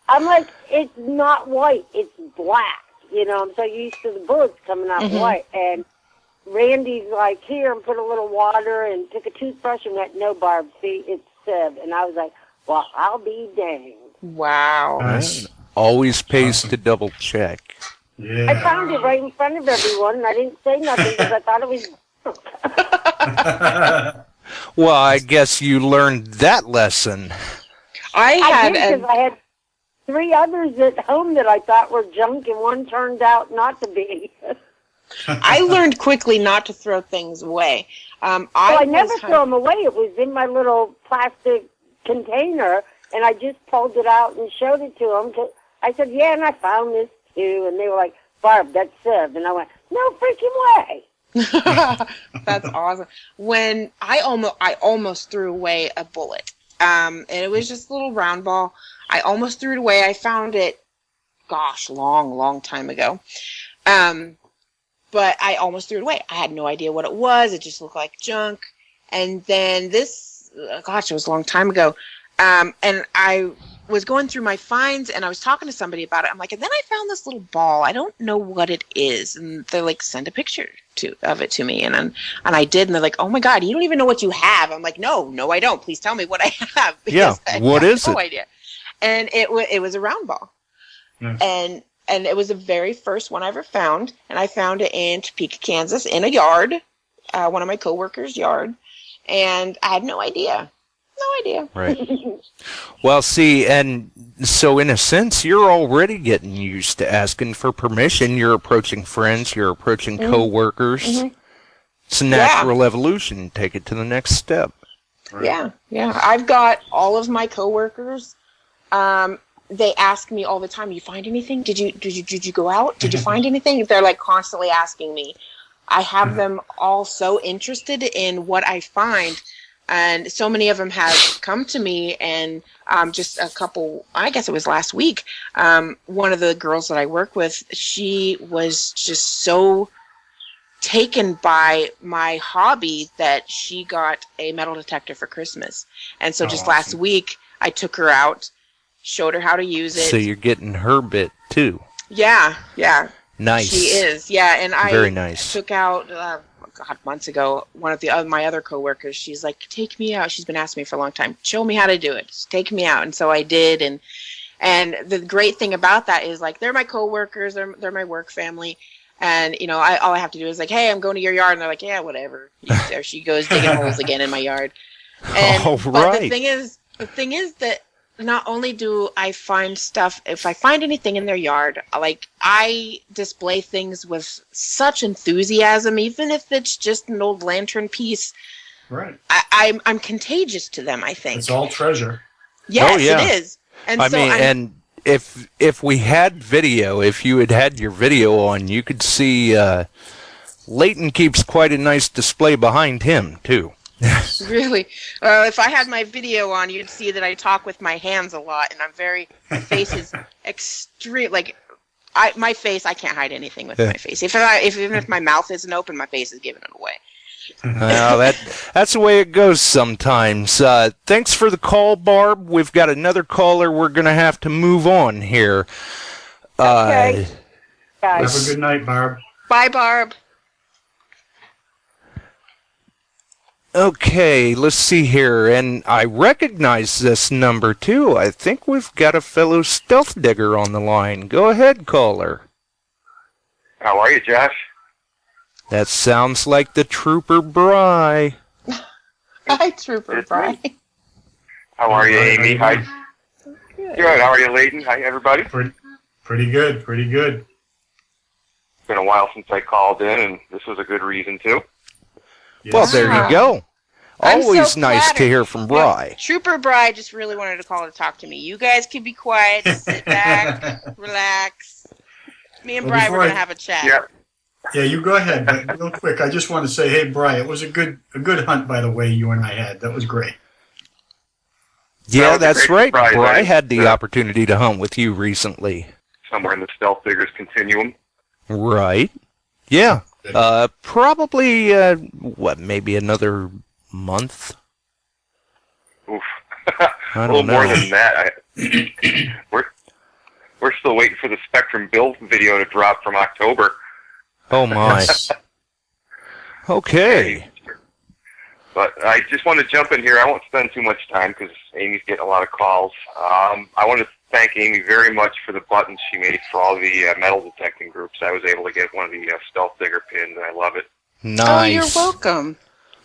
I'm like, it's not white. It's black. You know, I'm so used to the bullets coming out white. And Randy's like, here, and put a little water and took a toothbrush and went, no, Barb, see, it's Civ. And I was like, well, I'll be danged. Wow. Nice. always pays Awesome. to double check. Yeah. I found it right in front of everyone, and I didn't say nothing because I thought it was. Well, I guess you learned that lesson. I I did had because I had 3 others at home that I thought were junk, and one turned out not to be. I learned quickly not to throw things away. I never throw them away. It was in my little plastic container, and I just pulled it out and showed it to them. I said, yeah, and I found this too. And they were like, Barb, that's Civ. And I went, no freaking way. That's awesome. When I almost threw away a bullet, and it was just a little round ball. I almost threw it away. I found it, long time ago. But I almost threw it away. I had no idea what it was. It just looked like junk. And then this, it was a long time ago. And I was going through my finds, and I was talking to somebody about it. I'm like, and then I found this little ball. I don't know what it is. And they're like, send a picture of it to me. And I did. And they're like, oh my God, you don't even know what you have. I'm like, no, I don't. Please tell me what I have. Yeah, what is it? No idea. And it was a round ball. Nice. And it was the very first one I ever found. And I found it in Topeka, Kansas, in a yard, one of my coworkers' yard. And I had no idea. Right. Well, see, and so in a sense, you're already getting used to asking for permission. You're approaching friends. You're approaching coworkers. Mm-hmm. It's a natural evolution. Take it to the next step. Right. Yeah. I've got all of my coworkers. They ask me all the time, you find anything? Did you go out? Did you find anything? They're like constantly asking me. I have them all so interested in what I find. And so many of them have come to me, and just a couple, I guess it was last week, one of the girls that I work with, she was just so taken by my hobby that she got a metal detector for Christmas. And so just last week, I took her out, showed her how to use it. So you're getting her bit, too. Yeah. Nice. She is, yeah. And I Very nice. took out, months ago, one of my other coworkers, she's like, take me out. She's been asking me for a long time, show me how to do it. Just take me out. And so I did. And the great thing about that is, like, they're my coworkers, they're my work family. And, all I have to do is like, hey, I'm going to your yard. And they're like, yeah, whatever. There she goes digging holes again in my yard. And, but the thing is that not only do I find stuff, if I find anything in their yard, like, I display things with such enthusiasm, even if it's just an old lantern piece. Right. I'm contagious to them, I think. It's all treasure. Yes, Oh, yeah. it is. And I so mean, and if we had video, if you had your video on, you could see Leighton keeps quite a nice display behind him, too. Really, if I had my video on, you'd see that I talk with my hands a lot, and my face is extreme. Like, my face, I can't hide anything with my face. Even if my mouth isn't open, my face is giving it away. Well, that's the way it goes sometimes. Thanks for the call, Barb. We've got another caller. We're going to have to move on here. Okay. Have a good night, Barb. Bye, Barb. Okay, let's see here. And I recognize this number, too. I think we've got a fellow stealth digger on the line. Go ahead, caller. How are you, Josh? That sounds like the Trooper Bry. Hi, Trooper Bry. How are you, Amy? Hi. Good. How are you, Leighton? Hi, everybody. Pretty good. Pretty good. It's been a while since I called in, and this was a good reason, too. Yes. Well, there you go. I'm so Always nice flattered. to hear from Bry. Yeah, Trooper Bry just really wanted to call to talk to me. You guys can be quiet, sit back, relax. Me and Bry were going to have a chat. Yeah. Yeah, you go ahead. But real quick, I just want to say, hey, Bry, it was a good hunt, by the way, you and I had. That was great. Yeah, that's right. Surprise, Bry eh? had the opportunity to hunt with you recently. Somewhere in the Stealth Diggers continuum. Right. Yeah. Probably, maybe another month? Oof. I A little don't know. more than that. We're still waiting for the Spectrum build video to drop from October. Oh, my. Okay. But I just want to jump in here. I won't spend too much time because Amy's getting a lot of calls. I want to thank Amy very much for the buttons she made for all the metal detecting groups. I was able to get one of the Stealth Digger pins, and I love it. Nice. Oh, you're welcome.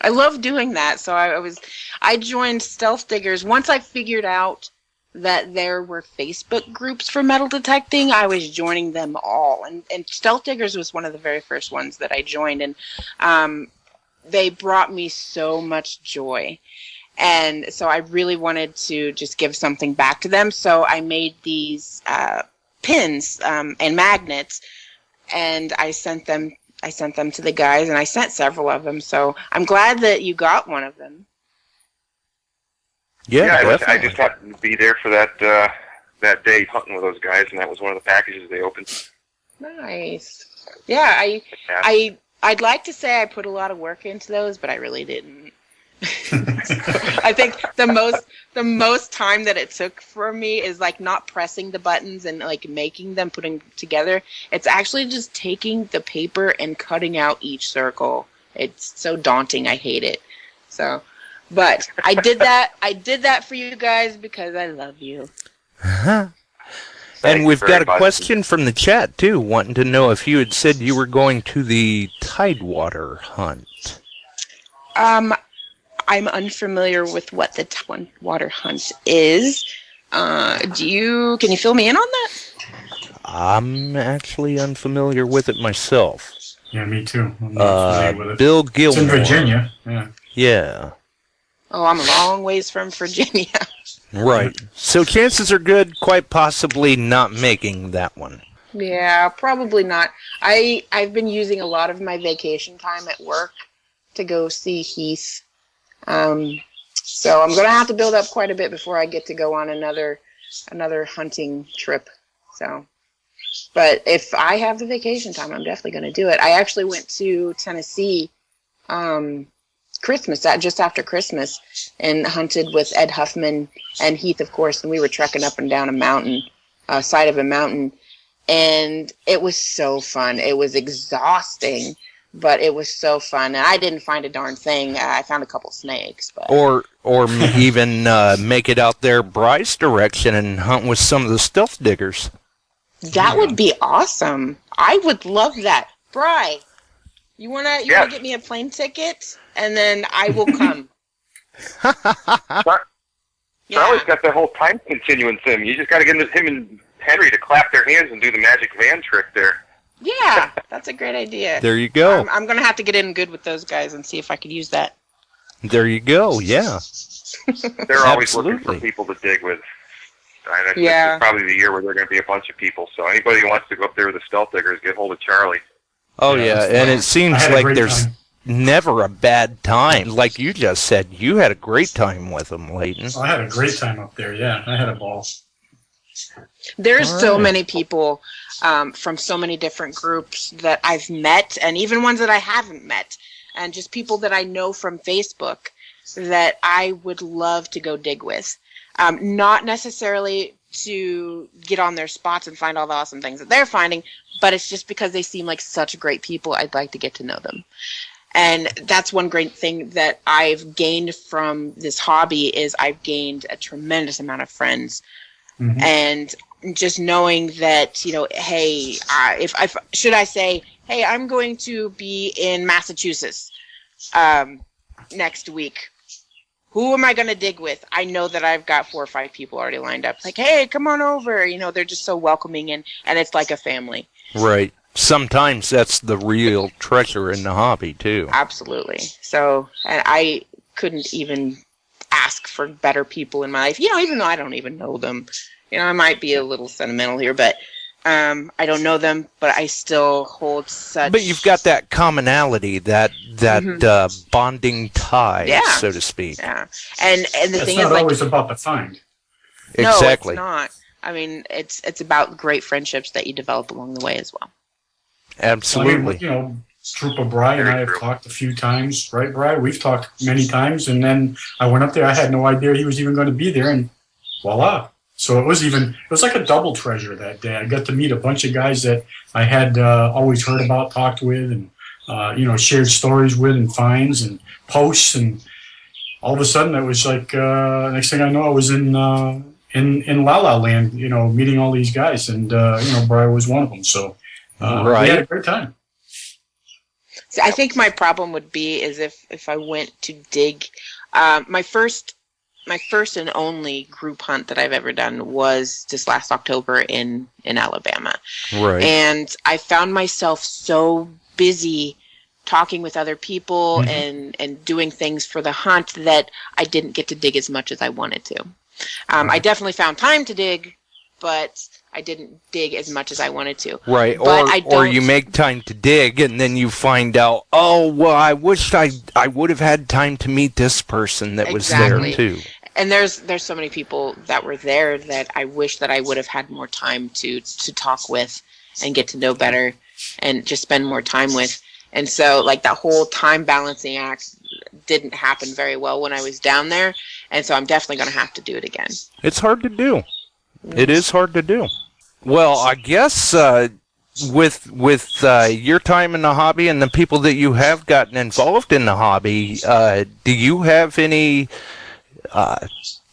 I love doing that. So I joined Stealth Diggers once I figured out that there were Facebook groups for metal detecting. I was joining them all, and Stealth Diggers was one of the very first ones that I joined, and they brought me so much joy. And so I really wanted to just give something back to them. So I made these pins and magnets, and I sent them to the guys, and I sent several of them. So I'm glad that you got one of them. Yeah, I just happened to be there for that day hunting with those guys, and that was one of the packages they opened. Nice. Yeah, I'd like to say I put a lot of work into those, but I really didn't. I think the most time that it took for me is like not pressing the buttons and like making them, putting together. It's actually just taking the paper and cutting out each circle. It's so daunting. I hate it. So, but I did that. I did that for you guys because I love you. And we've got a much. question from the chat, too, wanting to know if you had said you were going to the Tidewater hunt. I'm unfamiliar with what the Tidewater hunt is. Can you fill me in on that? I'm actually unfamiliar with it myself. Yeah, me too. I'm not familiar with it. Bill It's Gilmore. in Virginia. Yeah. Yeah. Oh, I'm a long ways from Virginia. Right. So chances are good, quite possibly not making that one. Yeah, probably not. I've been using a lot of my vacation time at work to go see Heath. So I'm going to have to build up quite a bit before I get to go on another hunting trip. So, but if I have the vacation time, I'm definitely going to do it. I actually went to Tennessee Christmas, just after Christmas, and hunted with Ed Huffman and Heath, of course, and we were trekking up and down a mountain, side of a mountain, and it was so fun. It was exhausting, but it was so fun. And I didn't find a darn thing. I found a couple snakes. But. Or even make it out there Bry's direction and hunt with some of the stealth diggers. That would be awesome. I would love that. Bry, you wanna get me a plane ticket, and then I will come. Charlie's got the whole time continuum thing. You just got to get him and Henry to clap their hands and do the magic van trick there. Yeah, that's a great idea. There you go. I'm going to have to get in good with those guys and see if I could use that. There you go. Yeah. They're always looking Absolutely. for people to dig with. And Yeah. This is probably the year where they're going to be a bunch of people. So anybody who wants to go up there with the stealth diggers, get hold of Charlie. Oh, Yeah, yeah. that's And fun. it seems I had a like great there's time. never a bad time. Like you just said, you had a great time with them, Leighton. I had a great time up there. Yeah, I had a ball. There's All so right. many people from so many different groups that I've met, and even ones that I haven't met, and just people that I know from Facebook that I would love to go dig with. Not necessarily to get on their spots and find all the awesome things that they're finding, but it's just because they seem like such great people. I'd like to get to know them. And that's one great thing that I've gained from this hobby is I've gained a tremendous amount of friends. Mhm. And just knowing that, you know, hey, if should I say, hey, I'm going to be in Massachusetts next week. Who am I going to dig with? I know that I've got 4 or 5 people already lined up. Like, hey, come on over. You know, they're just so welcoming, and it's like a family. Right. Sometimes that's the real treasure in the hobby, too. Absolutely. So, and I couldn't even ask for better people in my life. You know, even though I don't even know them. You know, I might be a little sentimental here, but I don't know them, but I still hold such... But you've got that commonality, that bonding tie, Yeah. so to speak. Yeah. And the It's thing not is, like... always about the find. Exactly. No, it's not. I mean, it's about great friendships that you develop along the way as well. Absolutely. You know, Trooper Bry and I have talked a few times, right, Bry? We've talked many times, and then I went up there. I had no idea he was even going to be there, and voila. So it was like a double treasure that day. I got to meet a bunch of guys that I had always heard about, talked with, and you know, shared stories with, and finds and posts, and all of a sudden it was like next thing I know, I was in La La Land, you know, meeting all these guys, and you know, Bry was one of them. So we had a great time. So I think my problem would be is if I went to dig. My first and only group hunt that I've ever done was just last October in Alabama. Right. And I found myself so busy talking with other people and doing things for the hunt that I didn't get to dig as much as I wanted to. I definitely found time to dig, but I didn't dig as much as I wanted to. Right, But or you make time to dig, and then you find out, oh, well, I wished I would have had time to meet this person that was there, too. And there's so many people that were there that I wish that I would have had more time to talk with and get to know better and just spend more time with. And so, like, that whole time balancing act didn't happen very well when I was down there, and so I'm definitely going to have to do it again. It's hard to do. It is hard to do. Well, I guess with your time in the hobby and the people that you have gotten involved in the hobby, do you have any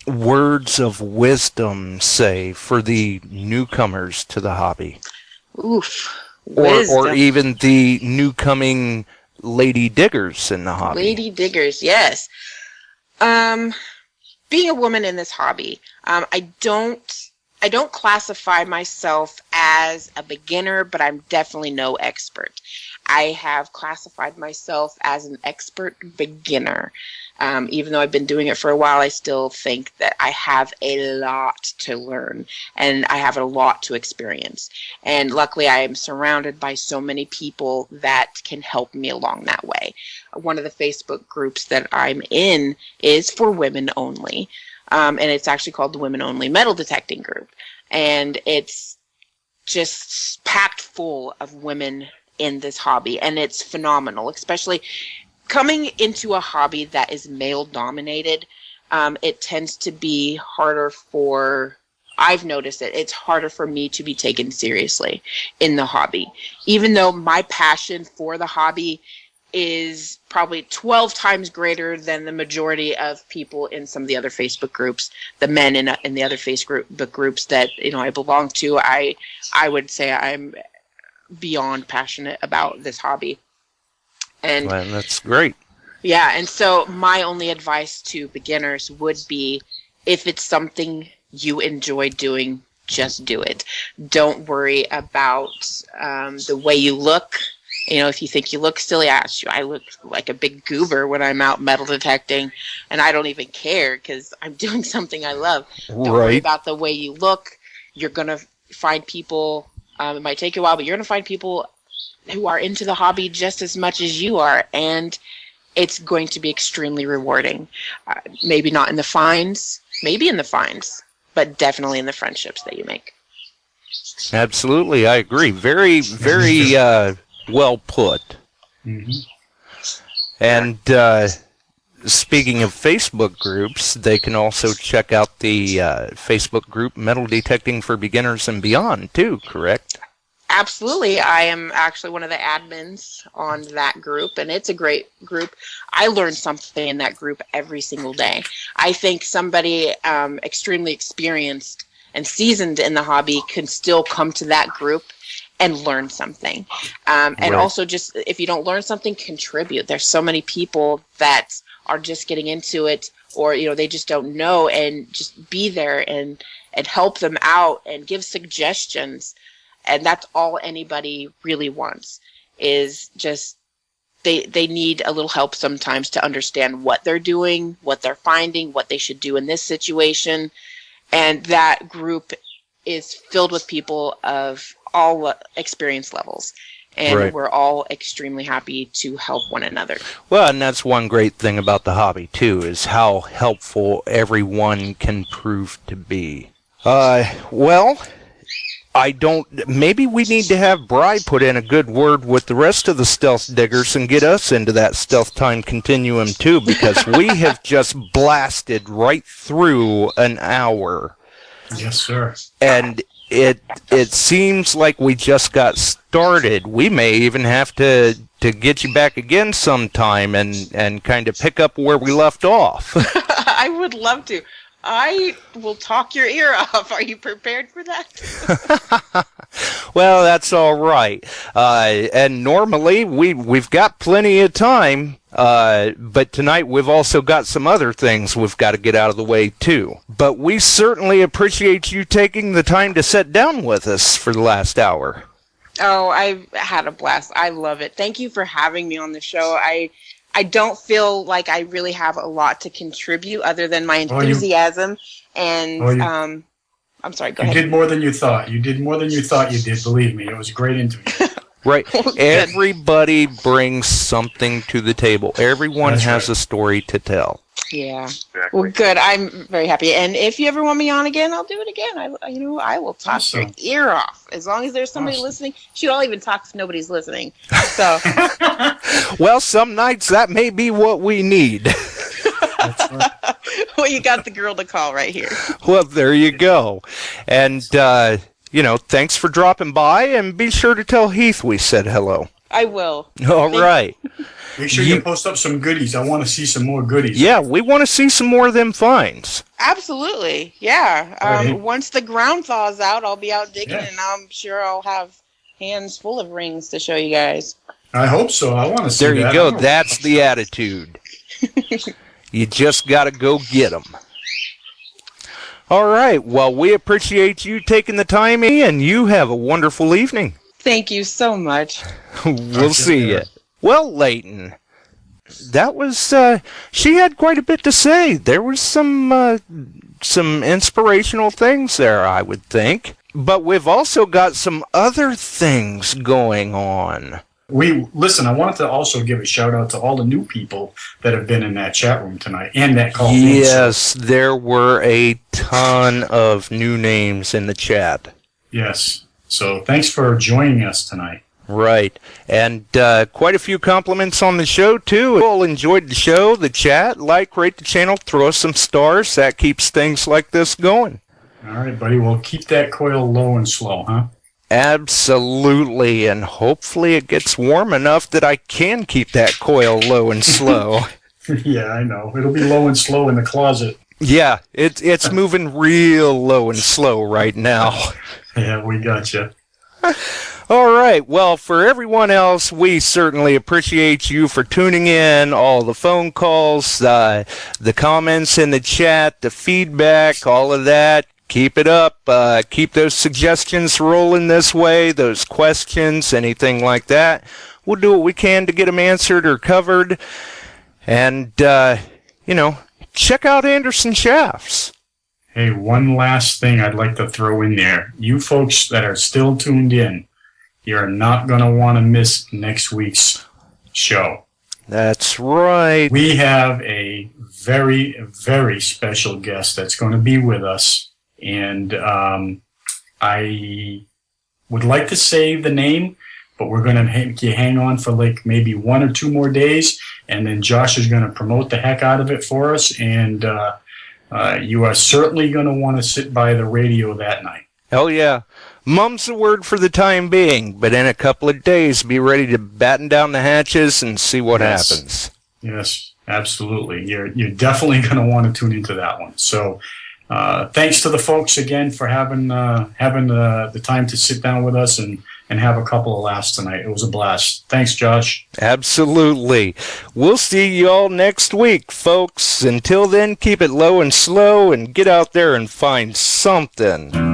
words of wisdom, say, for the newcomers to the hobby? Oof. Or even the newcoming lady diggers in the hobby? Lady diggers, yes. Being a woman in this hobby, I don't classify myself as a beginner, but I'm definitely no expert. I have classified myself as an expert beginner. Even though I've been doing it for a while, I still think that I have a lot to learn and I have a lot to experience. And luckily, I am surrounded by so many people that can help me along that way. One of the Facebook groups that I'm in is for women only. And it's actually called the Women Only Metal Detecting Group. And it's just packed full of women in this hobby. And it's phenomenal, especially coming into a hobby that is male-dominated. It tends to be harder I've noticed it's harder for me to be taken seriously in the hobby. Even though my passion for the hobby is probably 12 times greater than the majority of people in some of the other Facebook groups, the men in the other Facebook groups that, you know, I belong to. I would say I'm beyond passionate about this hobby. And well, that's great. Yeah, and so my only advice to beginners would be, if it's something you enjoy doing, just do it. Don't worry about the way you look If you think you look silly, I look like a big goober when I'm out metal detecting, and I don't even care because I'm doing something I love. Don't worry about the way you look. You're going to find people, it might take you a while, but you're going to find people who are into the hobby just as much as you are, and it's going to be extremely rewarding. Maybe not in the finds, but definitely in the friendships that you make. Absolutely, I agree. Very, very well put. Mm-hmm. And speaking of Facebook groups, they can also check out the Facebook group Metal Detecting for Beginners and Beyond, too, correct? Absolutely. I am actually one of the admins on that group, and it's a great group. I learn something in that group every single day. I think somebody extremely experienced and seasoned in the hobby can still come to that group and learn something. And also, just if you don't learn something, contribute. There's so many people that are just getting into it, or they just don't know, and just be there and help them out and give suggestions. And that's all anybody really wants, is just they need a little help sometimes to understand what they're doing, what they're finding, what they should do in this situation. And that group is filled with people of all experience levels. And we're all extremely happy to help one another. Well, and that's one great thing about the hobby, too, is how helpful everyone can prove to be. Maybe we need to have Bri put in a good word with the rest of the stealth diggers and get us into that stealth time continuum too, because we have just blasted right through an hour. Yes, sir. And it seems like we just got started. We may even have to get you back again sometime and kind of pick up where we left off. I would love to. I will talk your ear off. Are you prepared for that? Well, that's all right. And normally we've got plenty of time, but tonight we've also got some other things we've got to get out of the way too. But we certainly appreciate you taking the time to sit down with us for the last hour. Oh, I've had a blast. I love it. Thank you for having me on the show. I don't feel like I really have a lot to contribute other than my enthusiasm. I'm sorry, go ahead. You did more than you thought. You did more than you thought you did, believe me. It was a great interview. Right. Everybody brings something to the table. Everyone has a story to tell. Yeah. Exactly. Well, good. I'm very happy. And if you ever want me on again, I'll do it again. I will talk your ear off. As long as there's somebody listening. Shoot, I'll even talk if nobody's listening. So. Well, some nights that may be what we need. That's right. Well, you got the girl to call right here. Well, there you go. And, thanks for dropping by, and be sure to tell Heath we said hello. I will. All right. Make sure you post up some goodies. I want to see some more goodies. Yeah, we want to see some more of them finds. Absolutely. Yeah. Once the ground thaws out, I'll be out digging, and I'm sure I'll have hands full of rings to show you guys. I hope so. I want to see that. There you go. That's the attitude. You just got to go get them. All right. Well, we appreciate you taking the time, and you have a wonderful evening. Thank you so much. We'll see you. Well, Leighton, that was, she had quite a bit to say. There was some inspirational things there, I would think. But we've also got some other things going on. Listen, I wanted to also give a shout out to all the new people that have been in that chat room tonight and that call. Yes, there were a ton of new names in the chat. Yes. So thanks for joining us tonight. Right. And quite a few compliments on the show, too. We all enjoyed the show, the chat. Like, rate the channel, throw us some stars. That keeps things like this going. All right, buddy. Well, keep that coil low and slow, huh? Absolutely. And hopefully it gets warm enough that I can keep that coil low and slow. Yeah, I know. It'll be low and slow in the closet. Yeah, it's moving real low and slow right now. Yeah, we got you. All right. Well, for everyone else, we certainly appreciate you for tuning in, all the phone calls, the comments in the chat, the feedback, all of that. Keep it up. Keep those suggestions rolling this way, those questions, anything like that. We'll do what we can to get them answered or covered. And, check out Anderson Shafts. Hey, one last thing I'd like to throw in there. You folks that are still tuned in, you're not going to want to miss next week's show. That's right. We have a very, very special guest that's going to be with us. And I would like to save the name, but we're going to make you hang on for like maybe 1 or 2 more days. And then Josh is going to promote the heck out of it for us. And you are certainly going to want to sit by the radio that night. Hell yeah. Mum's the word for the time being, but in a couple of days, be ready to batten down the hatches and see what happens. Yes, absolutely. You're definitely going to want to tune into that one. So thanks to the folks again for having the time to sit down with us and have a couple of laughs tonight. It was a blast. Thanks, Josh. Absolutely. We'll see you all next week, folks. Until then, keep it low and slow and get out there and find something.